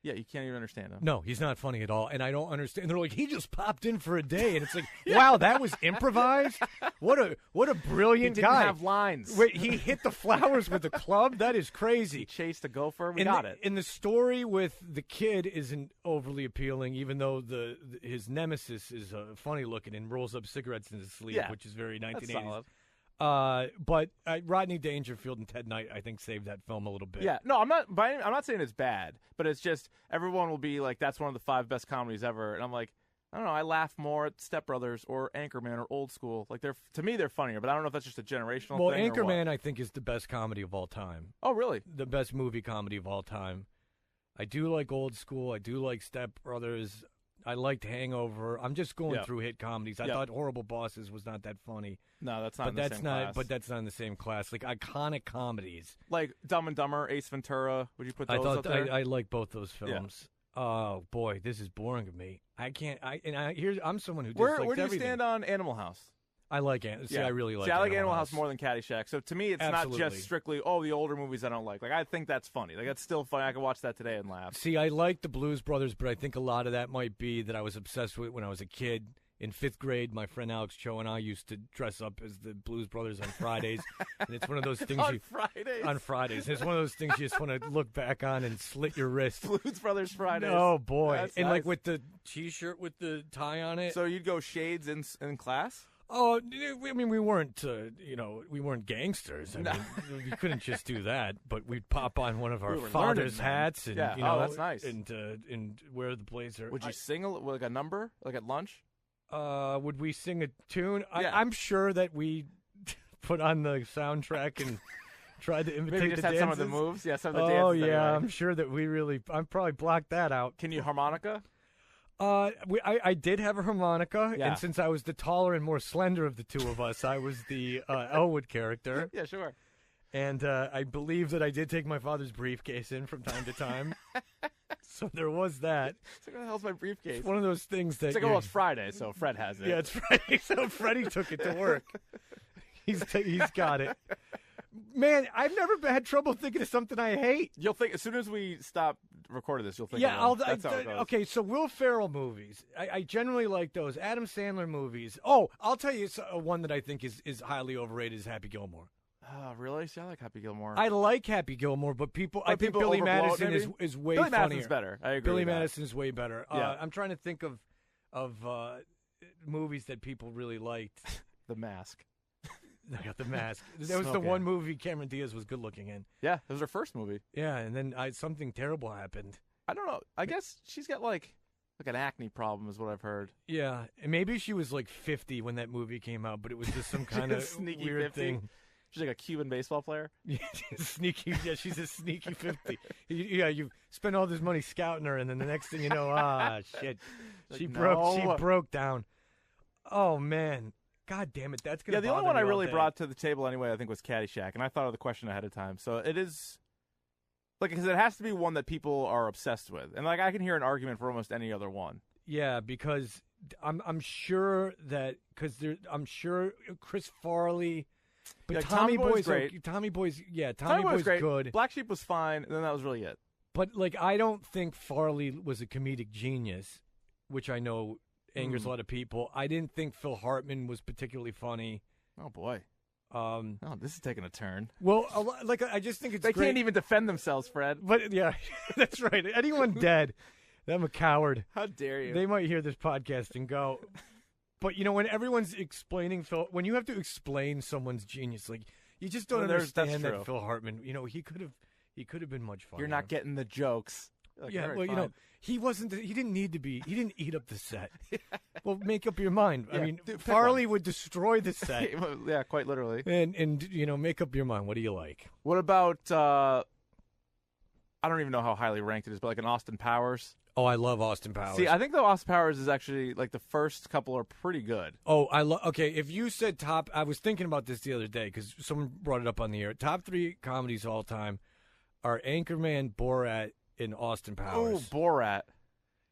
Speaker 1: Yeah, you can't even understand him.
Speaker 2: No, he's not funny at all, and I don't understand. They're like, he just popped in for a day, and it's like, wow, that was improvised. What a brilliant
Speaker 1: he
Speaker 2: guy.
Speaker 1: Didn't have lines.
Speaker 2: Wait, he hit the flowers with a club. That is crazy.
Speaker 1: He chased a gopher. We got it.
Speaker 2: And the story with the kid isn't overly appealing, even though his nemesis is funny looking and rolls up cigarettes in his sleeve, which is very 1980s.
Speaker 1: That's solid.
Speaker 2: But Rodney Dangerfield and Ted Knight, I think, saved that film a little bit.
Speaker 1: Yeah, no, I'm not saying it's bad, but it's just everyone will be like, that's one of the 5 best comedies ever, and I'm like, I don't know, I laugh more at Step Brothers or Anchorman or Old School. Like to me, they're funnier, but I don't know if that's just a generational thing.
Speaker 2: Well, Anchorman, I think, is the best comedy of all time.
Speaker 1: Oh, really?
Speaker 2: The best movie comedy of all time. I do like Old School. I do like Step Brothers. I liked Hangover. I'm just going through hit comedies. I thought Horrible Bosses was not that funny.
Speaker 1: No, that's not in the same class.
Speaker 2: But that's not in the same class. Like iconic comedies.
Speaker 1: Like Dumb and Dumber, Ace Ventura. Would you put those up there?
Speaker 2: I like both those films. Yeah. Oh, boy, this is boring to me. I can't. I'm someone who dislikes everything.
Speaker 1: Where do you stand on Animal House?
Speaker 2: I like it. See, I really like.
Speaker 1: I like Animal House more than Caddyshack. So to me, it's not just strictly the older movies I don't like. Like I think that's funny. Like that's still funny. I can watch that today and laugh.
Speaker 2: See, I like the Blues Brothers, but I think a lot of that might be that I was obsessed with when I was a kid. In 5th grade, my friend Alex Cho and I used to dress up as the Blues Brothers on Fridays, and it's one of those things
Speaker 1: on
Speaker 2: Fridays. It's one of those things you just want to look back on and slit your wrist.
Speaker 1: Blues Brothers Fridays.
Speaker 2: Oh boy!
Speaker 1: That's
Speaker 2: and
Speaker 1: nice.
Speaker 2: like with the T-shirt with the tie on it.
Speaker 1: So you'd go shades in class?
Speaker 2: Oh, I mean, we weren't, we weren't gangsters. I mean, we couldn't just do that. But we'd pop on one of our father's hats, and
Speaker 1: that's nice.
Speaker 2: And wear the blazer.
Speaker 1: Would you sing like a number, like at lunch?
Speaker 2: Would we sing a tune?
Speaker 1: Yeah.
Speaker 2: I'm sure that we put on the soundtrack and tried to imitate
Speaker 1: Maybe just
Speaker 2: the
Speaker 1: had
Speaker 2: dances.
Speaker 1: some of the moves. Yeah, some of the dances.
Speaker 2: Oh yeah, I'm sure that I probably blocked that out.
Speaker 1: Can you harmonica?
Speaker 2: I did have a harmonica,
Speaker 1: yeah.
Speaker 2: And since I was the taller and more slender of the two of us, I was the Elwood character.
Speaker 1: Yeah, sure.
Speaker 2: And I believe that I did take my father's briefcase in from time to time. So there was that.
Speaker 1: It's like, what the hell's my briefcase?
Speaker 2: It's one of those things that...
Speaker 1: It's like, it's Friday, so Fred has it.
Speaker 2: Yeah, it's Friday, so Freddie took it to work. He's got it. Man, I've never had trouble thinking of something I hate.
Speaker 1: You'll think, as soon as we stop recording this, you'll think that's how it goes.
Speaker 2: Okay, so Will Ferrell movies. I generally like those. Adam Sandler movies. Oh, I'll tell you one that I think is highly overrated is Happy Gilmore.
Speaker 1: Oh, really? See, I like Happy Gilmore.
Speaker 2: I like Happy Gilmore, but I think Billy Madison is way funnier.
Speaker 1: Billy Madison's better. I agree.
Speaker 2: Billy Madison is way better.
Speaker 1: Yeah.
Speaker 2: I'm trying to think of movies that people really liked.
Speaker 1: The Mask.
Speaker 2: I got The Mask. That was the one movie Cameron Diaz was good looking in.
Speaker 1: Yeah, it was her first movie.
Speaker 2: Yeah, and then something terrible happened.
Speaker 1: I don't know. I guess she's got like an acne problem is what I've heard.
Speaker 2: Yeah, and maybe she was like 50 when that movie came out, but it was just some kind of
Speaker 1: sneaky
Speaker 2: weird
Speaker 1: 50.
Speaker 2: thing.
Speaker 1: She's like a Cuban baseball player.
Speaker 2: Yeah, sneaky. Yeah, she's a sneaky 50. Yeah, you spend all this money scouting her, and then the next thing you know, shit, she broke down. Oh man, God damn it, that's gonna.
Speaker 1: Yeah, the only one I really brought to the table anyway, I think, was Caddyshack, and I thought of the question ahead of time. So it is, like, because it has to be one that people are obsessed with, and like I can hear an argument for almost any other one.
Speaker 2: Yeah, because I'm sure that I'm sure Chris Farley. But Tommy Boy's great. Tommy Boy's
Speaker 1: great.
Speaker 2: Good.
Speaker 1: Black Sheep was fine, and then that was really it.
Speaker 2: But like, I don't think Farley was a comedic genius, which I know angers a lot of people. I didn't think Phil Hartman was particularly funny.
Speaker 1: Oh boy. This is taking a turn.
Speaker 2: Well, I just think it's
Speaker 1: they
Speaker 2: great.
Speaker 1: Can't even defend themselves, Fred.
Speaker 2: But yeah, that's right. Anyone dead, I'm a coward.
Speaker 1: How dare you?
Speaker 2: They might hear this podcast and go. But, when everyone's explaining when you have to explain someone's genius, like, you just don't understand that Phil Hartman, he could have been much funnier.
Speaker 1: You're not getting the jokes. Like,
Speaker 2: yeah,
Speaker 1: right,
Speaker 2: well, he didn't need to be, he didn't eat up the set. Well, make up your mind.
Speaker 1: Yeah,
Speaker 2: I mean, Farley would destroy the set.
Speaker 1: Yeah, quite literally.
Speaker 2: And make up your mind. What do you like?
Speaker 1: What about, I don't even know how highly ranked it is, but like an Austin Powers?
Speaker 2: Oh, I love Austin Powers.
Speaker 1: See, I think the Austin Powers is actually, like, the first couple are pretty good.
Speaker 2: Oh, okay, if you said I was thinking about this the other day because someone brought it up on the air. Top 3 comedies all time are Anchorman, Borat, and Austin Powers.
Speaker 1: Oh, Borat.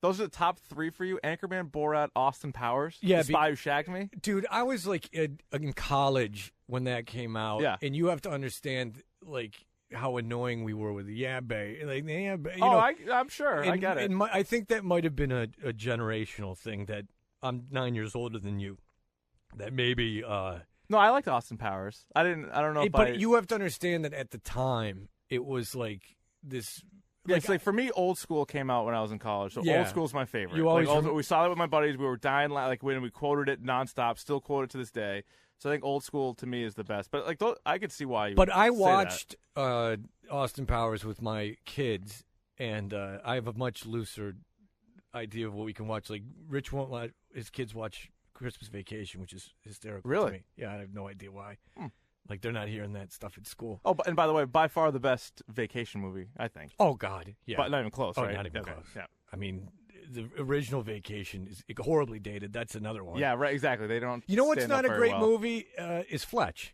Speaker 1: Those are the top 3 for you? Anchorman, Borat, Austin Powers?
Speaker 2: Yeah.
Speaker 1: The Spy Who Shagged Me?
Speaker 2: Dude, I was, like, in college when that came out.
Speaker 1: Yeah.
Speaker 2: And you have to understand, like, how annoying we were with the bae. Like, bae,
Speaker 1: I'm sure. I get it.
Speaker 2: I think that might have been a generational thing that I'm 9 years older than you. That maybe.
Speaker 1: No, I liked Austin Powers. I don't know.
Speaker 2: But you have to understand that at the time it was like this.
Speaker 1: Yeah, it's like for me, Old School came out when I was in college, so Old School's my favorite.
Speaker 2: You always
Speaker 1: we saw it with my buddies. We were dying like when we quoted it nonstop. Still quote it to this day. So I think Old School to me is the best. But like I could see why.
Speaker 2: But I watched Austin Powers with my kids, and I have a much looser idea of what we can watch. Like Rich won't let his kids watch Christmas Vacation, which is hysterical.
Speaker 1: Really?
Speaker 2: To me. Yeah, I have no idea why. Like, they're not hearing that stuff at school.
Speaker 1: Oh, and by the way, by far the best vacation movie, I think.
Speaker 2: Oh, God, yeah.
Speaker 1: But not even close, right?
Speaker 2: Not even close.
Speaker 1: Yeah.
Speaker 2: I mean, the original Vacation is horribly dated. That's another one.
Speaker 1: Yeah, right, exactly. They don't.
Speaker 2: You know what's
Speaker 1: stand
Speaker 2: not
Speaker 1: up
Speaker 2: a
Speaker 1: very
Speaker 2: great
Speaker 1: well.
Speaker 2: movie? Is Fletch.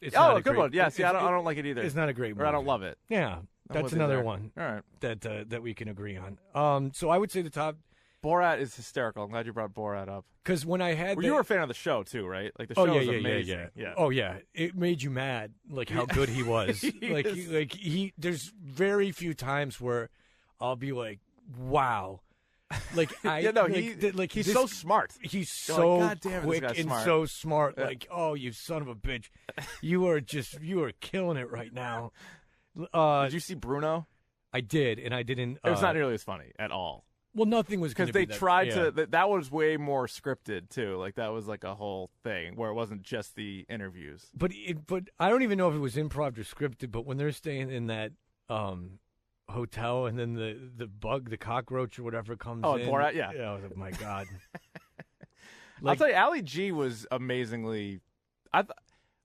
Speaker 2: It's
Speaker 1: Oh,
Speaker 2: not
Speaker 1: a good one. Yeah, see, I don't like it either.
Speaker 2: It's not a great movie.
Speaker 1: Or I don't love it.
Speaker 2: Yeah, that's another one.
Speaker 1: All right.
Speaker 2: That we can agree on. So I would say the top.
Speaker 1: Borat is hysterical. I'm glad you brought Borat up.
Speaker 2: Because when I had
Speaker 1: you were a fan of the show too, right? Like the show was amazing.
Speaker 2: Yeah. Oh yeah, it made you mad, like how good he was. he there's very few times where I'll be like, wow. Like he's
Speaker 1: so smart.
Speaker 2: He's so
Speaker 1: God damn it,
Speaker 2: quick
Speaker 1: this guy's
Speaker 2: and
Speaker 1: smart.
Speaker 2: so smart.
Speaker 1: Yeah.
Speaker 2: Like, oh, you son of a bitch, you are killing it right now.
Speaker 1: Did you see Bruno?
Speaker 2: I did, and I didn't.
Speaker 1: It was not nearly as funny at all.
Speaker 2: Well, nothing was
Speaker 1: because they tried to. That was way more scripted too. Like that was like a whole thing where it wasn't just the interviews.
Speaker 2: But I don't even know if it was improv or scripted. But when they're staying in that hotel and then the cockroach or whatever comes in.
Speaker 1: Oh, Borat, yeah.
Speaker 2: Oh my God.
Speaker 1: I'll tell you, Ali G was amazingly.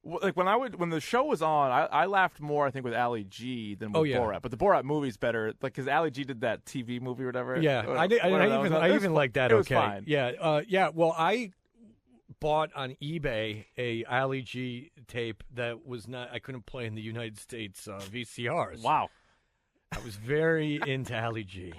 Speaker 1: When the show was on, I laughed more I think with Ali G than with Borat. But the Borat movie's better, like because Ali G did that TV movie or whatever.
Speaker 2: Yeah, I even like that.
Speaker 1: It was fine.
Speaker 2: Yeah, yeah. Well, I bought on eBay a Ali G tape that was not. I couldn't play in the United States VCRs.
Speaker 1: Wow.
Speaker 2: I was very into Ali G,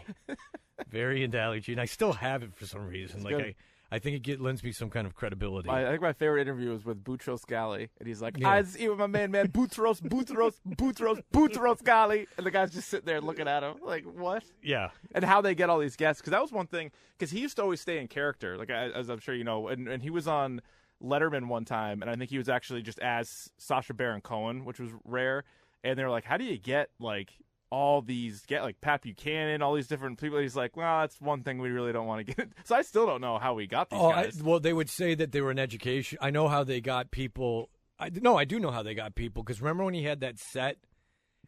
Speaker 2: and I still have it for some reason. I think it lends me some kind of credibility.
Speaker 1: I think my favorite interview was with Boutros Ghali, and he's like, "I was with my man, Boutros Ghali," and the guy's just sitting there looking at him like, "What?"
Speaker 2: Yeah.
Speaker 1: And how they get all these guests, because that was one thing, because he used to always stay in character, like as I'm sure you know, and he was on Letterman one time, and I think he was actually just as Sacha Baron Cohen, which was rare, and they're like, "How do you get like?" all these like Pat Buchanan, all these different people. He's like, well, that's one thing we really don't want to get. So I still don't know how we got these guys.
Speaker 2: Well, they would say that they were in education. I know how they got people. I do know how they got people because remember when he had that set,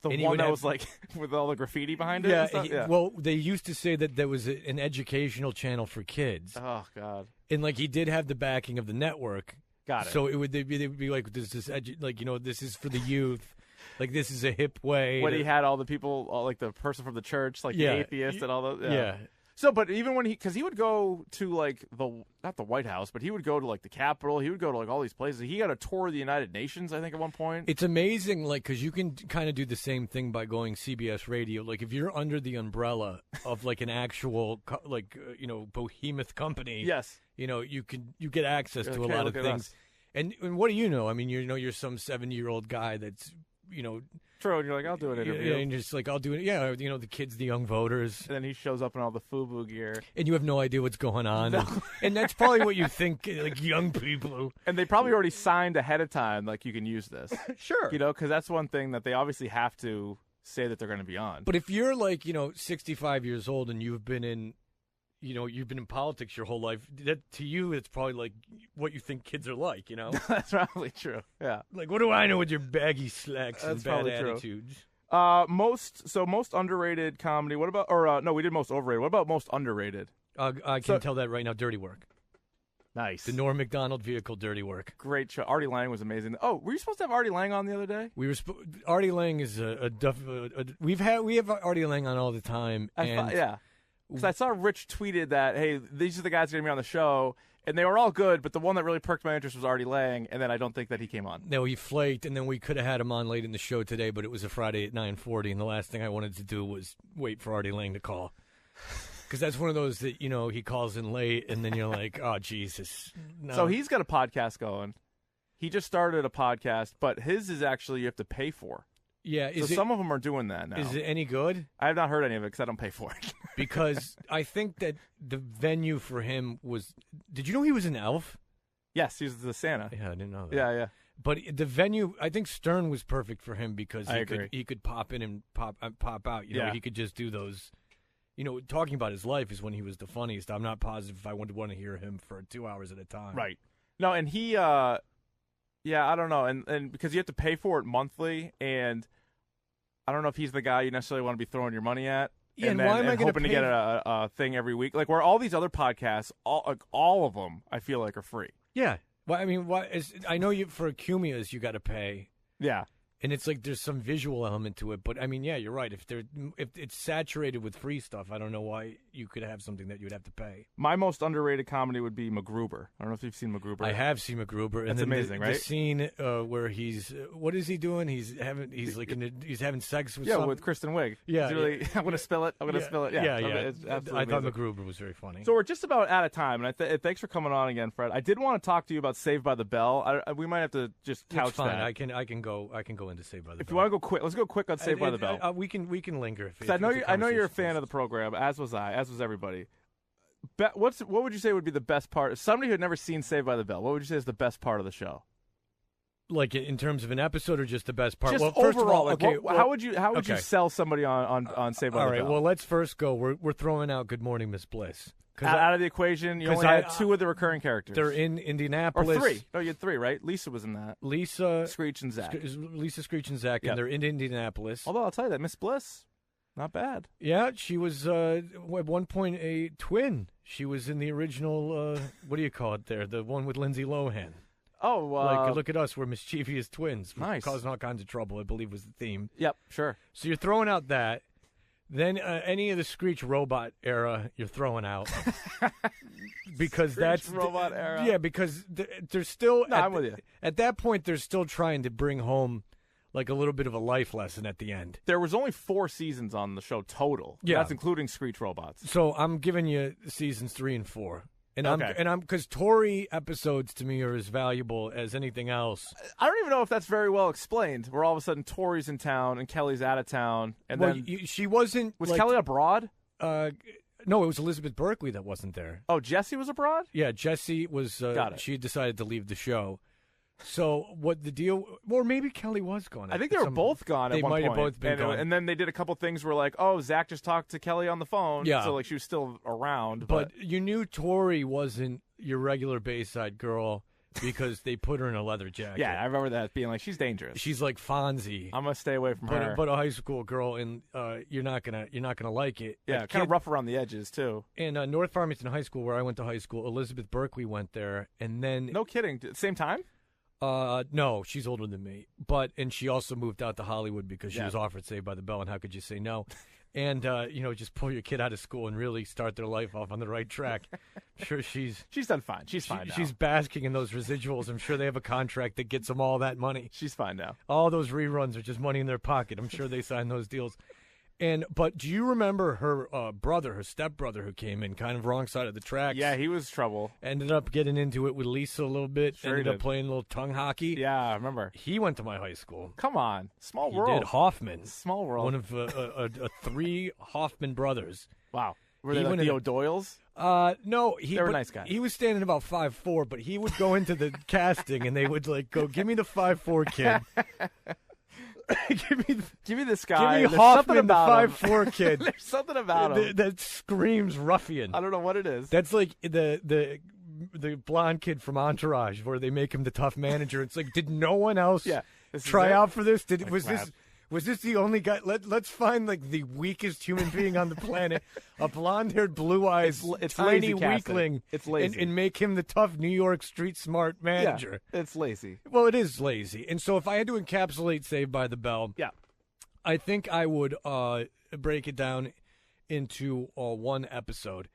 Speaker 1: the one that was like with all the graffiti behind it.
Speaker 2: Yeah, well, they used to say that there was an educational channel for kids.
Speaker 1: Oh God!
Speaker 2: And like he did have the backing of the network.
Speaker 1: Got it.
Speaker 2: So they'd be like, this is this is for the youth. Like, this is a hip way.
Speaker 1: When he had all the people, like the person from the church, like the atheist and all those.
Speaker 2: Yeah.
Speaker 1: So, but even when because he would go to, like, not the White House, but he would go to, like, the Capitol. He would go to, like, all these places. He had a tour of the United Nations, I think, at one point.
Speaker 2: It's amazing, like, because you can kind of do the same thing by going CBS Radio. Like, if you're under the umbrella of, like, an actual, behemoth company.
Speaker 1: Yes.
Speaker 2: You get access to a lot of things. And what do you know? I mean, you're some 70-year-old guy that's,
Speaker 1: True, and you're like, I'll do an interview.
Speaker 2: And you're just like, I'll do it. Yeah, the kids, the young voters.
Speaker 1: And then he shows up in all the FUBU gear.
Speaker 2: And you have no idea what's going on. No. And that's probably what you think, like, young people.
Speaker 1: And they probably already signed ahead of time, like, you can use this.
Speaker 2: Sure.
Speaker 1: Because that's one thing that they obviously have to say that they're going to be on.
Speaker 2: But if you're, like, 65 years old and you've been in politics your whole life, that to you it's probably like what you think kids are like,
Speaker 1: That's probably true. Yeah.
Speaker 2: Like, what do I know with your baggy slacks
Speaker 1: and
Speaker 2: bad attitudes?
Speaker 1: Most underrated comedy. What about no, we did most overrated. What about most underrated?
Speaker 2: I can tell that right now. Dirty Work.
Speaker 1: Nice.
Speaker 2: The Norm Macdonald vehicle, Dirty Work.
Speaker 1: Great show. Artie Lang was amazing. Oh, were you supposed to have Artie Lang on the other day?
Speaker 2: We were. Artie Lang is we have Artie Lang on all the time.
Speaker 1: Yeah. Because I saw Rich tweeted that, hey, these are the guys going to be on the show, and they were all good, but the one that really perked my interest was Artie Lang, and then I don't think that he came on.
Speaker 2: No, he flaked, and then we could have had him on late in the show today, but it was a Friday at 9:40, and the last thing I wanted to do was wait for Artie Lang to call. Because that's one of those that, he calls in late, and then you're like, oh, Jesus. No.
Speaker 1: So he's got a podcast going. He just started a podcast, but his is actually you have to pay for.
Speaker 2: Yeah.
Speaker 1: So some of them are doing that now.
Speaker 2: Is it any good?
Speaker 1: I have not heard any of it because I don't pay for it.
Speaker 2: Because I think that the venue for him was. Did you know he was an elf?
Speaker 1: Yes, he was the Santa.
Speaker 2: Yeah, I didn't know that.
Speaker 1: Yeah.
Speaker 2: But the venue, I think Stern was perfect for him because he could pop in and pop out. You know, he could just do those. You know, talking about his life is when he was the funniest. I'm not positive if I would want to hear him for 2 hours at a time.
Speaker 1: Right. No, and he, I don't know, and because you have to pay for it monthly, and I don't know if he's the guy you necessarily want to be throwing your money at.
Speaker 2: Yeah, and why am I going
Speaker 1: hoping to get a thing every week? Like where all these other podcasts, all of them, I feel like are free.
Speaker 2: Yeah. Well, I mean, I know for Cumias you got to pay.
Speaker 1: Yeah.
Speaker 2: And it's like there's some visual element to it, but I mean, yeah, you're right. If it's saturated with free stuff, I don't know why you could have something that you would have to pay.
Speaker 1: My most underrated comedy would be MacGruber. I don't know if you've seen MacGruber.
Speaker 2: I have seen MacGruber.
Speaker 1: That's amazing, right?
Speaker 2: The scene where he's what is he doing? He's having sex with
Speaker 1: with Kristen Wiig.
Speaker 2: Yeah,
Speaker 1: I'm gonna spill it. I'm gonna spill it. Yeah. It's absolutely
Speaker 2: I thought
Speaker 1: amazing.
Speaker 2: MacGruber was very funny.
Speaker 1: So we're just about out of time, and thanks for coming on again, Fred. I did want to talk to you about Saved by the Bell. We might have to just couch
Speaker 2: It's fine.
Speaker 1: that.
Speaker 2: I can go into Saved by the Bell.
Speaker 1: If you want to go quick, let's go quick on Saved by the Bell.
Speaker 2: We can linger.
Speaker 1: I know you're a fan of the program, as was I, as was everybody. What would you say would be the best part? Somebody who had never seen Saved by the Bell, what would you say is the best part of the show?
Speaker 2: Like in terms of an episode, or just the best part?
Speaker 1: Just
Speaker 2: well,
Speaker 1: overall,
Speaker 2: first of all,
Speaker 1: okay. How would you sell somebody on Saved by the Bell?
Speaker 2: All right. Well, let's first go. We're throwing out Good Morning, Miss Bliss.
Speaker 1: Out of the equation, you only had two of the recurring characters.
Speaker 2: They're in Indianapolis.
Speaker 1: Or three. No, you had three, right? Lisa was in that.
Speaker 2: Lisa,
Speaker 1: Screech, and Zach.
Speaker 2: Lisa, Screech, and Zach, and they're in Indianapolis.
Speaker 1: Although I'll tell you that Miss Bliss, not bad.
Speaker 2: Yeah, she was at one point a twin. She was in the original, what do you call it there? The one with Lindsay Lohan.
Speaker 1: Oh,
Speaker 2: like Look at Us, we're mischievous twins.
Speaker 1: Nice.
Speaker 2: Causing all kinds of trouble, I believe was the theme.
Speaker 1: Yep, sure.
Speaker 2: So you're throwing out that. Then any of the Screech robot era, you're throwing out because
Speaker 1: Screech
Speaker 2: that's
Speaker 1: robot era.
Speaker 2: Yeah, because they're still.
Speaker 1: I'm with you.
Speaker 2: At that point, they're still trying to bring home like a little bit of a life lesson at the end.
Speaker 1: There was only 4 seasons on the show total.
Speaker 2: Yeah,
Speaker 1: that's including Screech robots.
Speaker 2: So I'm giving you seasons 3 and 4. And
Speaker 1: okay.
Speaker 2: I'm because Tori episodes to me are as valuable as anything else.
Speaker 1: I don't even know if that's very well explained. Where all of a sudden Tori's in town and Kelly's out of town, and then
Speaker 2: she wasn't.
Speaker 1: Was Kelly abroad?
Speaker 2: No, it was Elizabeth Berkley that wasn't there.
Speaker 1: Oh, Jessie was abroad?
Speaker 2: Yeah, Jessie was.
Speaker 1: Got it.
Speaker 2: She decided to leave the show. So what the deal? Or maybe Kelly was gone.
Speaker 1: I think they were both gone at one point.
Speaker 2: They might have both been gone.
Speaker 1: And then they did a couple things where like, oh, Zach just talked to Kelly on the phone.
Speaker 2: Yeah.
Speaker 1: So like she was still around.
Speaker 2: But you knew Tori wasn't your regular Bayside girl because they put her in a leather jacket.
Speaker 1: Yeah, I remember that being like, she's dangerous.
Speaker 2: She's like Fonzie.
Speaker 1: I'm gonna stay away from her.
Speaker 2: But a high school girl, and you're not gonna like it.
Speaker 1: Yeah, kind of rough around the edges too.
Speaker 2: And North Farmington High School, where I went to high school, Elizabeth Berkley went there, and then
Speaker 1: no kidding, same time.
Speaker 2: No, she's older than me. And she also moved out to Hollywood because she was offered Saved by the Bell, and how could you say no? And just pull your kid out of school and really start their life off on the right track. I'm sure she's
Speaker 1: done fine. She's fine now.
Speaker 2: She's basking in those residuals. I'm sure they have a contract that gets them all that money.
Speaker 1: She's fine now.
Speaker 2: All those reruns are just money in their pocket. I'm sure they signed those deals. But do you remember her brother, her stepbrother, who came in kind of wrong side of the tracks?
Speaker 1: Yeah, he was trouble.
Speaker 2: Ended up getting into it with Lisa a little bit.
Speaker 1: Sure
Speaker 2: ended up playing a little tongue hockey.
Speaker 1: Yeah, I remember.
Speaker 2: He went to my high school.
Speaker 1: Come on, small world.
Speaker 2: He did Hoffman.
Speaker 1: Small world.
Speaker 2: One of 3 Hoffman brothers.
Speaker 1: Wow. Were they like the O'Doyles?
Speaker 2: No,
Speaker 1: they were nice guys.
Speaker 2: He was standing about 5'4", but he would go into the casting and they would like go, "Give me the 5'4" kid."
Speaker 1: give me this guy.
Speaker 2: Give me Hoffman, the 5'4" kid.
Speaker 1: There's something about him
Speaker 2: that screams ruffian.
Speaker 1: I don't know what it is.
Speaker 2: That's like the blonde kid from Entourage, where they make him the tough manager. It's like, did no one else try out for this? Was this the only guy? Let's find like the weakest human being on the planet, a blonde-haired, blue-eyed,
Speaker 1: it's
Speaker 2: tiny
Speaker 1: lazy
Speaker 2: weakling.
Speaker 1: It's lazy, and
Speaker 2: make him the tough New York street smart manager.
Speaker 1: Yeah, it's lazy.
Speaker 2: Well, it is lazy. And so, if I had to encapsulate Saved by the Bell, I think I would break it down into one episode,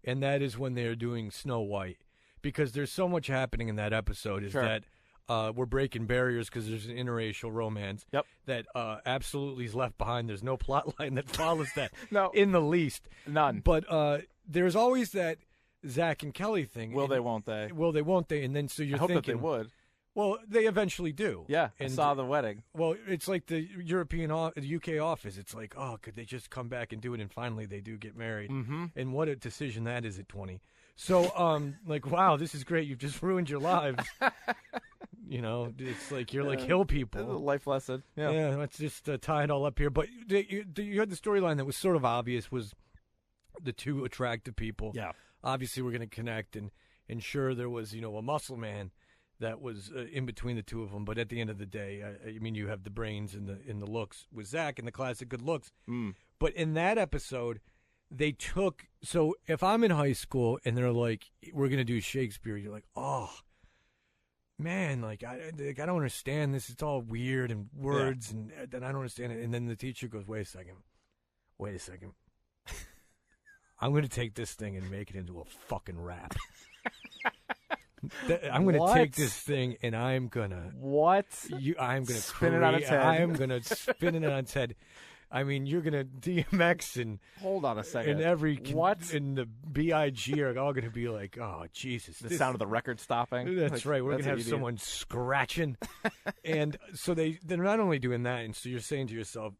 Speaker 2: and that is when they're doing Snow White, because there's so much happening in that episode. Is that we're breaking barriers because there's an interracial romance that absolutely is left behind. There's no plot line that follows that in the least.
Speaker 1: None.
Speaker 2: But there's always that Zach and Kelly thing.
Speaker 1: Will they, won't they?
Speaker 2: Will they, won't they? And then so you're
Speaker 1: I hope
Speaker 2: thinking,
Speaker 1: that they would.
Speaker 2: Well, they eventually do.
Speaker 1: Yeah,
Speaker 2: and,
Speaker 1: I saw the wedding.
Speaker 2: Well, it's like the UK office. It's like, oh, could they just come back and do it? And finally, they do get married.
Speaker 1: Mm-hmm.
Speaker 2: And what a decision that is at 20. So, like, wow, this is great. You've just ruined your lives. It's like you're like hill people.
Speaker 1: That's a life lesson.
Speaker 2: Yeah, let's just tie it all up here. But you had the storyline that was sort of obvious was the two attractive people.
Speaker 1: Yeah.
Speaker 2: Obviously, we're going to connect. And sure, there was, a muscle man that was in between the two of them. But at the end of the day, you have the brains and the looks with Zach and the classic good looks.
Speaker 1: Mm.
Speaker 2: But in that episode, they took – so if I'm in high school and they're like, we're going to do Shakespeare, you're like, oh, man, like I don't understand this. It's all weird and words and then I don't understand it. And then the teacher goes, wait a second. I'm going to take this thing and make it into a fucking rap. I'm going to take this thing and I'm going to I'm going to
Speaker 1: spin it on its head.
Speaker 2: I'm going to spin it on its head. I mean, you're going to DMX and
Speaker 1: hold on a second.
Speaker 2: And and the BIG are all going to be like, oh Jesus!
Speaker 1: The sound of the record stopping.
Speaker 2: That's right. We're going to have someone scratching, and so they're not only doing that, and so you're saying to yourself,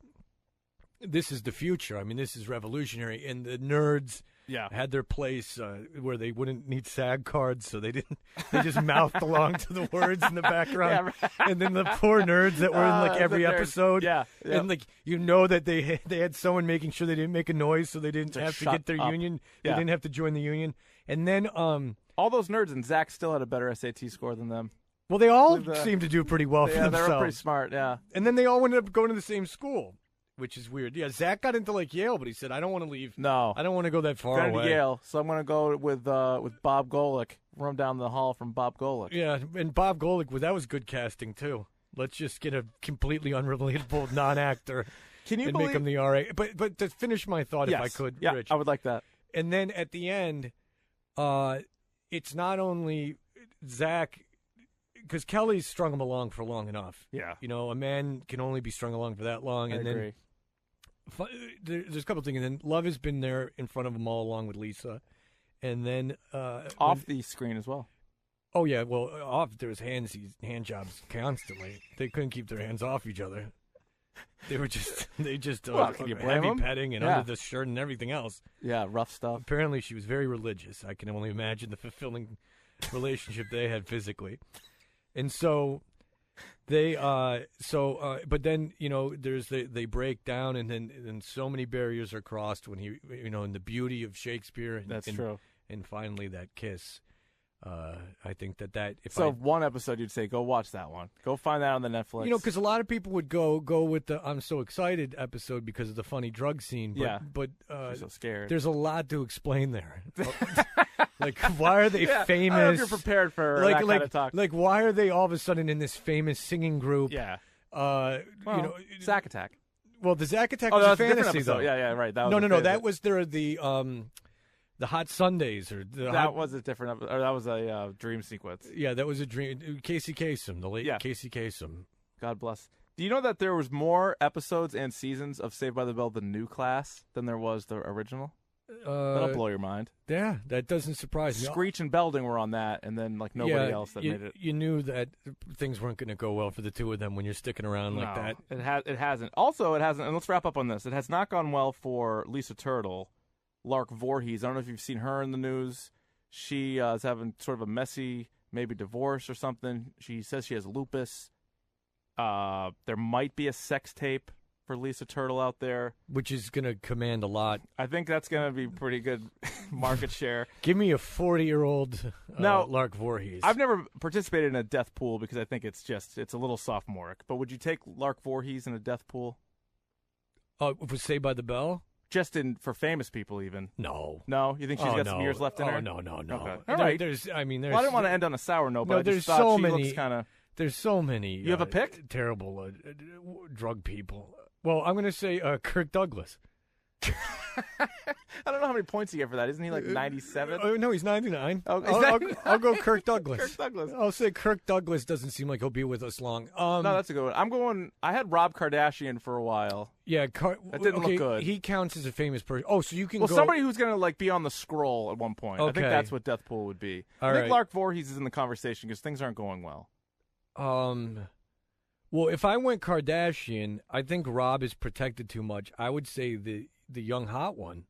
Speaker 2: this is the future. I mean, this is revolutionary, and the nerds.
Speaker 1: Yeah.
Speaker 2: Had their place where they wouldn't need SAG cards, so they didn't. They just mouthed along to the words in the background, and then the poor nerds that were in like every episode, and like that they had someone making sure they didn't make a noise, so they didn't have to get their union. They didn't have to join the union, and then
Speaker 1: all those nerds and Zach still had a better SAT score than them.
Speaker 2: Well, they all seemed to do pretty well for themselves.
Speaker 1: They were pretty smart,
Speaker 2: and then they all ended up going to the same school. Which is weird. Yeah, Zach got into like Yale, but he said, "I don't want to leave.
Speaker 1: No,
Speaker 2: I don't want to go that far away."
Speaker 1: To Yale, so I'm going to go with Bob Golick. Run down the hall from Bob Golick.
Speaker 2: Yeah, and Bob Golick, that was good casting too. Let's just get a completely unrelatable non-actor.
Speaker 1: Can you
Speaker 2: make him the RA? But to finish my thought, if I could, Rich,
Speaker 1: I would like that.
Speaker 2: And then at the end, it's not only Zach. Because Kelly's strung him along for long enough.
Speaker 1: Yeah.
Speaker 2: A man can only be strung along for that long.
Speaker 1: I agree.
Speaker 2: Then there's a couple things. And then Love has been there in front of them all along with Lisa. And then...
Speaker 1: off the screen as well.
Speaker 2: Oh, yeah. Well, off, there's hand jobs constantly. They couldn't keep their hands off each other. They just heavy petting and under the shirt and everything else.
Speaker 1: Yeah, rough stuff.
Speaker 2: Apparently, she was very religious. I can only imagine the fulfilling relationship they had physically. And so they, but then, they break down and then so many barriers are crossed when he, in the beauty of Shakespeare. And,
Speaker 1: That's true.
Speaker 2: And finally that kiss. I think that
Speaker 1: one episode you'd say, go watch that one. Go find that on the Netflix.
Speaker 2: Because a lot of people would go with the I'm so excited episode because of the funny drug scene. But
Speaker 1: I'm so scared.
Speaker 2: There's a lot to explain there. Like, why are they famous?
Speaker 1: I don't know if you're prepared for that kind of talk.
Speaker 2: Like, why are they all of a sudden in this famous singing group?
Speaker 1: Yeah.
Speaker 2: Zack
Speaker 1: Attack.
Speaker 2: Well, the Zack Attack was a fantasy, though.
Speaker 1: Yeah, right. That was
Speaker 2: no. That was the Hot Sundays
Speaker 1: was a different episode. Or that was a dream sequence.
Speaker 2: Yeah, that was a dream. Casey Kasem, the late Casey Kasem.
Speaker 1: God bless. Do you know that there was more episodes and seasons of Saved by the Bell, the new class, than there was the original? That'll blow your mind.
Speaker 2: Yeah, that doesn't surprise me.
Speaker 1: Screech and Belding were on that, and then nobody else that made it.
Speaker 2: You knew that things weren't going to go well for the two of them when you're sticking around like that.
Speaker 1: It hasn't. Also, it hasn't. And let's wrap up on this. It has not gone well for Lisa Turtle, Lark Voorhees. I don't know if you've seen her in the news. She is having sort of a messy, maybe divorce or something. She says she has lupus. There might be a sex tape for Lisa Turtle out there,
Speaker 2: which is going to command a lot.
Speaker 1: I think that's going to be pretty good market share.
Speaker 2: Give me a 40-year-old Lark Voorhees.
Speaker 1: I've never participated in a death pool because I think it's a little sophomoric. But would you take Lark Voorhees in a death pool?
Speaker 2: For Saved by the Bell?
Speaker 1: Just for famous people, even.
Speaker 2: No.
Speaker 1: You think she's got some years left in her?
Speaker 2: No.
Speaker 1: Okay. All right.
Speaker 2: I didn't
Speaker 1: want to end on a sour note, but
Speaker 2: there's
Speaker 1: so
Speaker 2: many.
Speaker 1: Looks kind of.
Speaker 2: There's so many.
Speaker 1: You have a pick?
Speaker 2: Terrible drug people. Well, I'm going to say Kirk Douglas.
Speaker 1: I don't know how many points you get for that. Isn't he like 97?
Speaker 2: No, he's 99. I'll go Kirk Douglas.
Speaker 1: Kirk Douglas.
Speaker 2: I'll say Kirk Douglas doesn't seem like he'll be with us long.
Speaker 1: No, that's a good one. I had Rob Kardashian for a while.
Speaker 2: Yeah,
Speaker 1: that didn't look good.
Speaker 2: He counts as a famous person. Oh, so you can
Speaker 1: go...
Speaker 2: Well,
Speaker 1: somebody who's going to be on the scroll at one point.
Speaker 2: Okay.
Speaker 1: I think that's what death pool would be. I think Lark Voorhees is in the conversation because things aren't going well.
Speaker 2: Well, if I went Kardashian, I think Rob is protected too much. I would say the young hot one.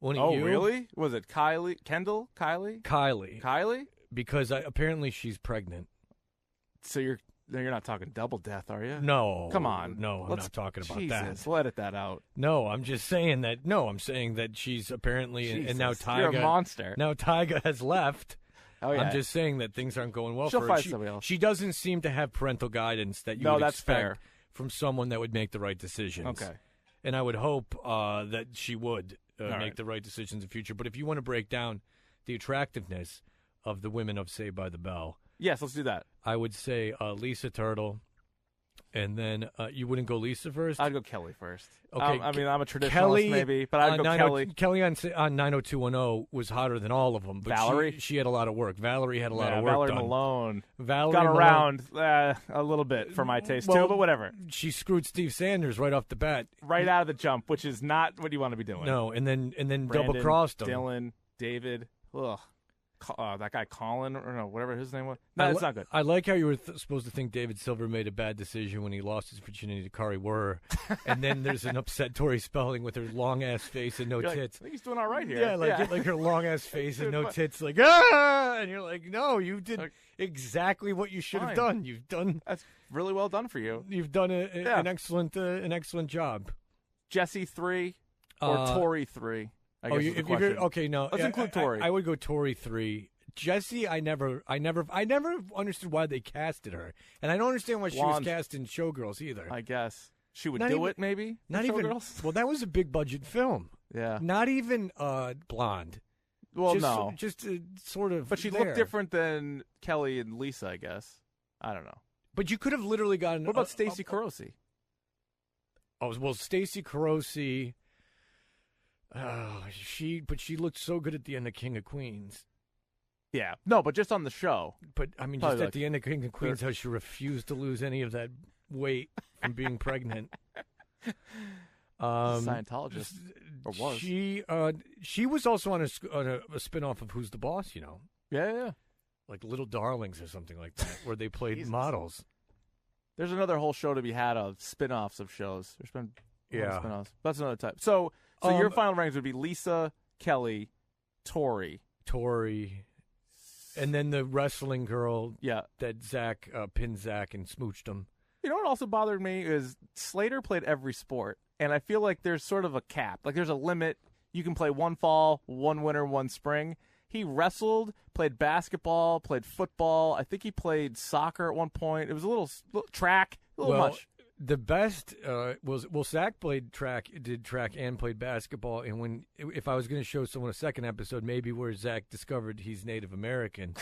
Speaker 1: Oh, really? Was it Kylie? Kendall? Kylie?
Speaker 2: Kylie? Because apparently she's pregnant.
Speaker 1: So you're not talking double death, are you?
Speaker 2: No.
Speaker 1: Come on.
Speaker 2: No, I'm not talking about
Speaker 1: Jesus,
Speaker 2: that.
Speaker 1: we'll edit that out.
Speaker 2: No, I'm just saying that. No, I'm saying that she's apparently,
Speaker 1: Jesus,
Speaker 2: and now Tyga.
Speaker 1: You're a monster.
Speaker 2: Now Tyga has left.
Speaker 1: Oh, yeah.
Speaker 2: I'm just saying that things aren't going well
Speaker 1: She'll
Speaker 2: for her.
Speaker 1: find somebody else.
Speaker 2: She doesn't seem to have parental guidance that you would
Speaker 1: that's
Speaker 2: expect
Speaker 1: fair.
Speaker 2: from someone that would make the right decisions.
Speaker 1: Okay.
Speaker 2: And I would hope that she would make
Speaker 1: right.
Speaker 2: the right decisions in the future. But if you want to break down the attractiveness of the women of Saved by the Bell,
Speaker 1: yes, let's do that.
Speaker 2: I would say Lisa Turtle. And then you wouldn't go Lisa first?
Speaker 1: I'd go Kelly first.
Speaker 2: Okay,
Speaker 1: I mean, I'm a traditionalist
Speaker 2: Kelly,
Speaker 1: maybe, but I'd go Kelly.
Speaker 2: Kelly on 90210 was hotter than all of them. But
Speaker 1: Valerie?
Speaker 2: She had a lot of work. Valerie had a lot of work
Speaker 1: Valerie
Speaker 2: done.
Speaker 1: Malone.
Speaker 2: Valerie
Speaker 1: got
Speaker 2: Malone,
Speaker 1: around a little bit for my taste, too, but whatever.
Speaker 2: She screwed Steve Sanders right off the bat.
Speaker 1: Right out of the jump, which is not what you want to be doing.
Speaker 2: No, and then
Speaker 1: Brandon,
Speaker 2: double-crossed him.
Speaker 1: Dylan, David, ugh. That guy Colin, or no, whatever his name was. No, it's not good.
Speaker 2: I like how you were supposed to think David Silver made a bad decision when he lost his virginity to Kari Wurr, and then there's an upset Tori Spelling with her long-ass face and no
Speaker 1: You're
Speaker 2: tits.
Speaker 1: Like, I think he's doing all right here.
Speaker 2: Yeah, like her long-ass face and no tits, like, ah! And you're like, no, you did exactly what you should have done. You've done...
Speaker 1: That's really well done for you.
Speaker 2: You've done an excellent job.
Speaker 1: Jesse 3 or Tori 3? I guess is the question.
Speaker 2: Okay, no.
Speaker 1: Let's include Tori.
Speaker 2: I would go Tori 3. Jesse, I never understood why they casted her, and I don't understand why she was cast in Showgirls either.
Speaker 1: I guess she would
Speaker 2: do
Speaker 1: it, maybe.
Speaker 2: Not even.
Speaker 1: Showgirls?
Speaker 2: Well, that was a big budget film.
Speaker 1: Yeah.
Speaker 2: Not even blonde.
Speaker 1: Well,
Speaker 2: no. Just sort of.
Speaker 1: But she looked different than Kelly and Lisa, I guess. I don't know.
Speaker 2: But you could have literally gotten.
Speaker 1: What about Stacey Carosi?
Speaker 2: Oh well, Stacey Carosi. But she looked so good at the end of King of Queens.
Speaker 1: Yeah, no, but just on the show.
Speaker 2: But I mean, just at the end of King of Queens, how she refused to lose any of that weight from being pregnant.
Speaker 1: Scientologist, or was
Speaker 2: she was also on a spinoff of Who's the Boss? You know?
Speaker 1: Yeah.
Speaker 2: Like Little Darlings or something like that, where they played models.
Speaker 1: There's another whole show to be had of spinoffs of shows. There's been spinoffs. That's another type. So your final rankings would be Lisa, Kelly, Tori,
Speaker 2: and then the wrestling girl.
Speaker 1: Yeah,
Speaker 2: that Zach pinned Zach and smooched him.
Speaker 1: You know what also bothered me is Slater played every sport, and I feel like there's sort of a cap. Like there's a limit. You can play one fall, one winter, one spring. He wrestled, played basketball, played football. I think he played soccer at one point. It was a little track, a little much.
Speaker 2: The best was Zach did track and played basketball. And if I was going to show someone a second episode, maybe where Zach discovered he's Native American,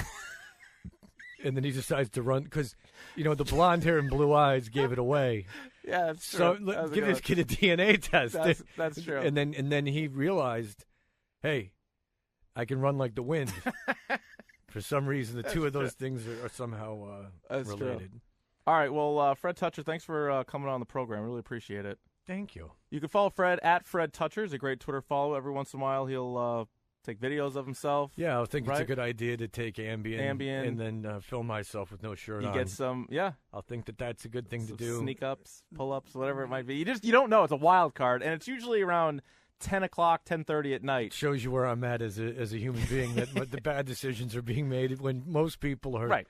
Speaker 2: and then he decides to run because the blonde hair and blue eyes gave it away.
Speaker 1: Yeah, that's
Speaker 2: true.
Speaker 1: So
Speaker 2: give this kid a DNA test.
Speaker 1: That's true.
Speaker 2: And then he realized, hey, I can run like the wind. For some reason, the two of those things are somehow related.
Speaker 1: True. All right, well, Fred Toucher, thanks for coming on the program. Really appreciate it.
Speaker 2: Thank you.
Speaker 1: You can follow Fred at Fred Toucher. He's a great Twitter follow. Every once in a while, he'll take videos of himself.
Speaker 2: Yeah, I think it's a good idea to take Ambien. And then film myself with no shirt on.
Speaker 1: You get some, yeah.
Speaker 2: I'll think that's a good thing to do.
Speaker 1: Sneak ups, pull ups, whatever it might be. You don't know. It's a wild card, and it's usually around 10 o'clock, 10:30 at night.
Speaker 2: Shows you where I'm at as a human being. That the bad decisions are being made when most people are,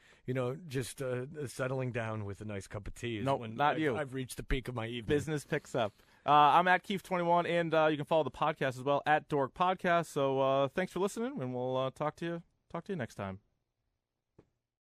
Speaker 2: just settling down with a nice cup of tea.
Speaker 1: No, not you.
Speaker 2: I've reached the peak of my evening.
Speaker 1: Business picks up. I'm at Keefe21, and you can follow the podcast as well at Dork Podcast. So thanks for listening, and we'll talk to you next time.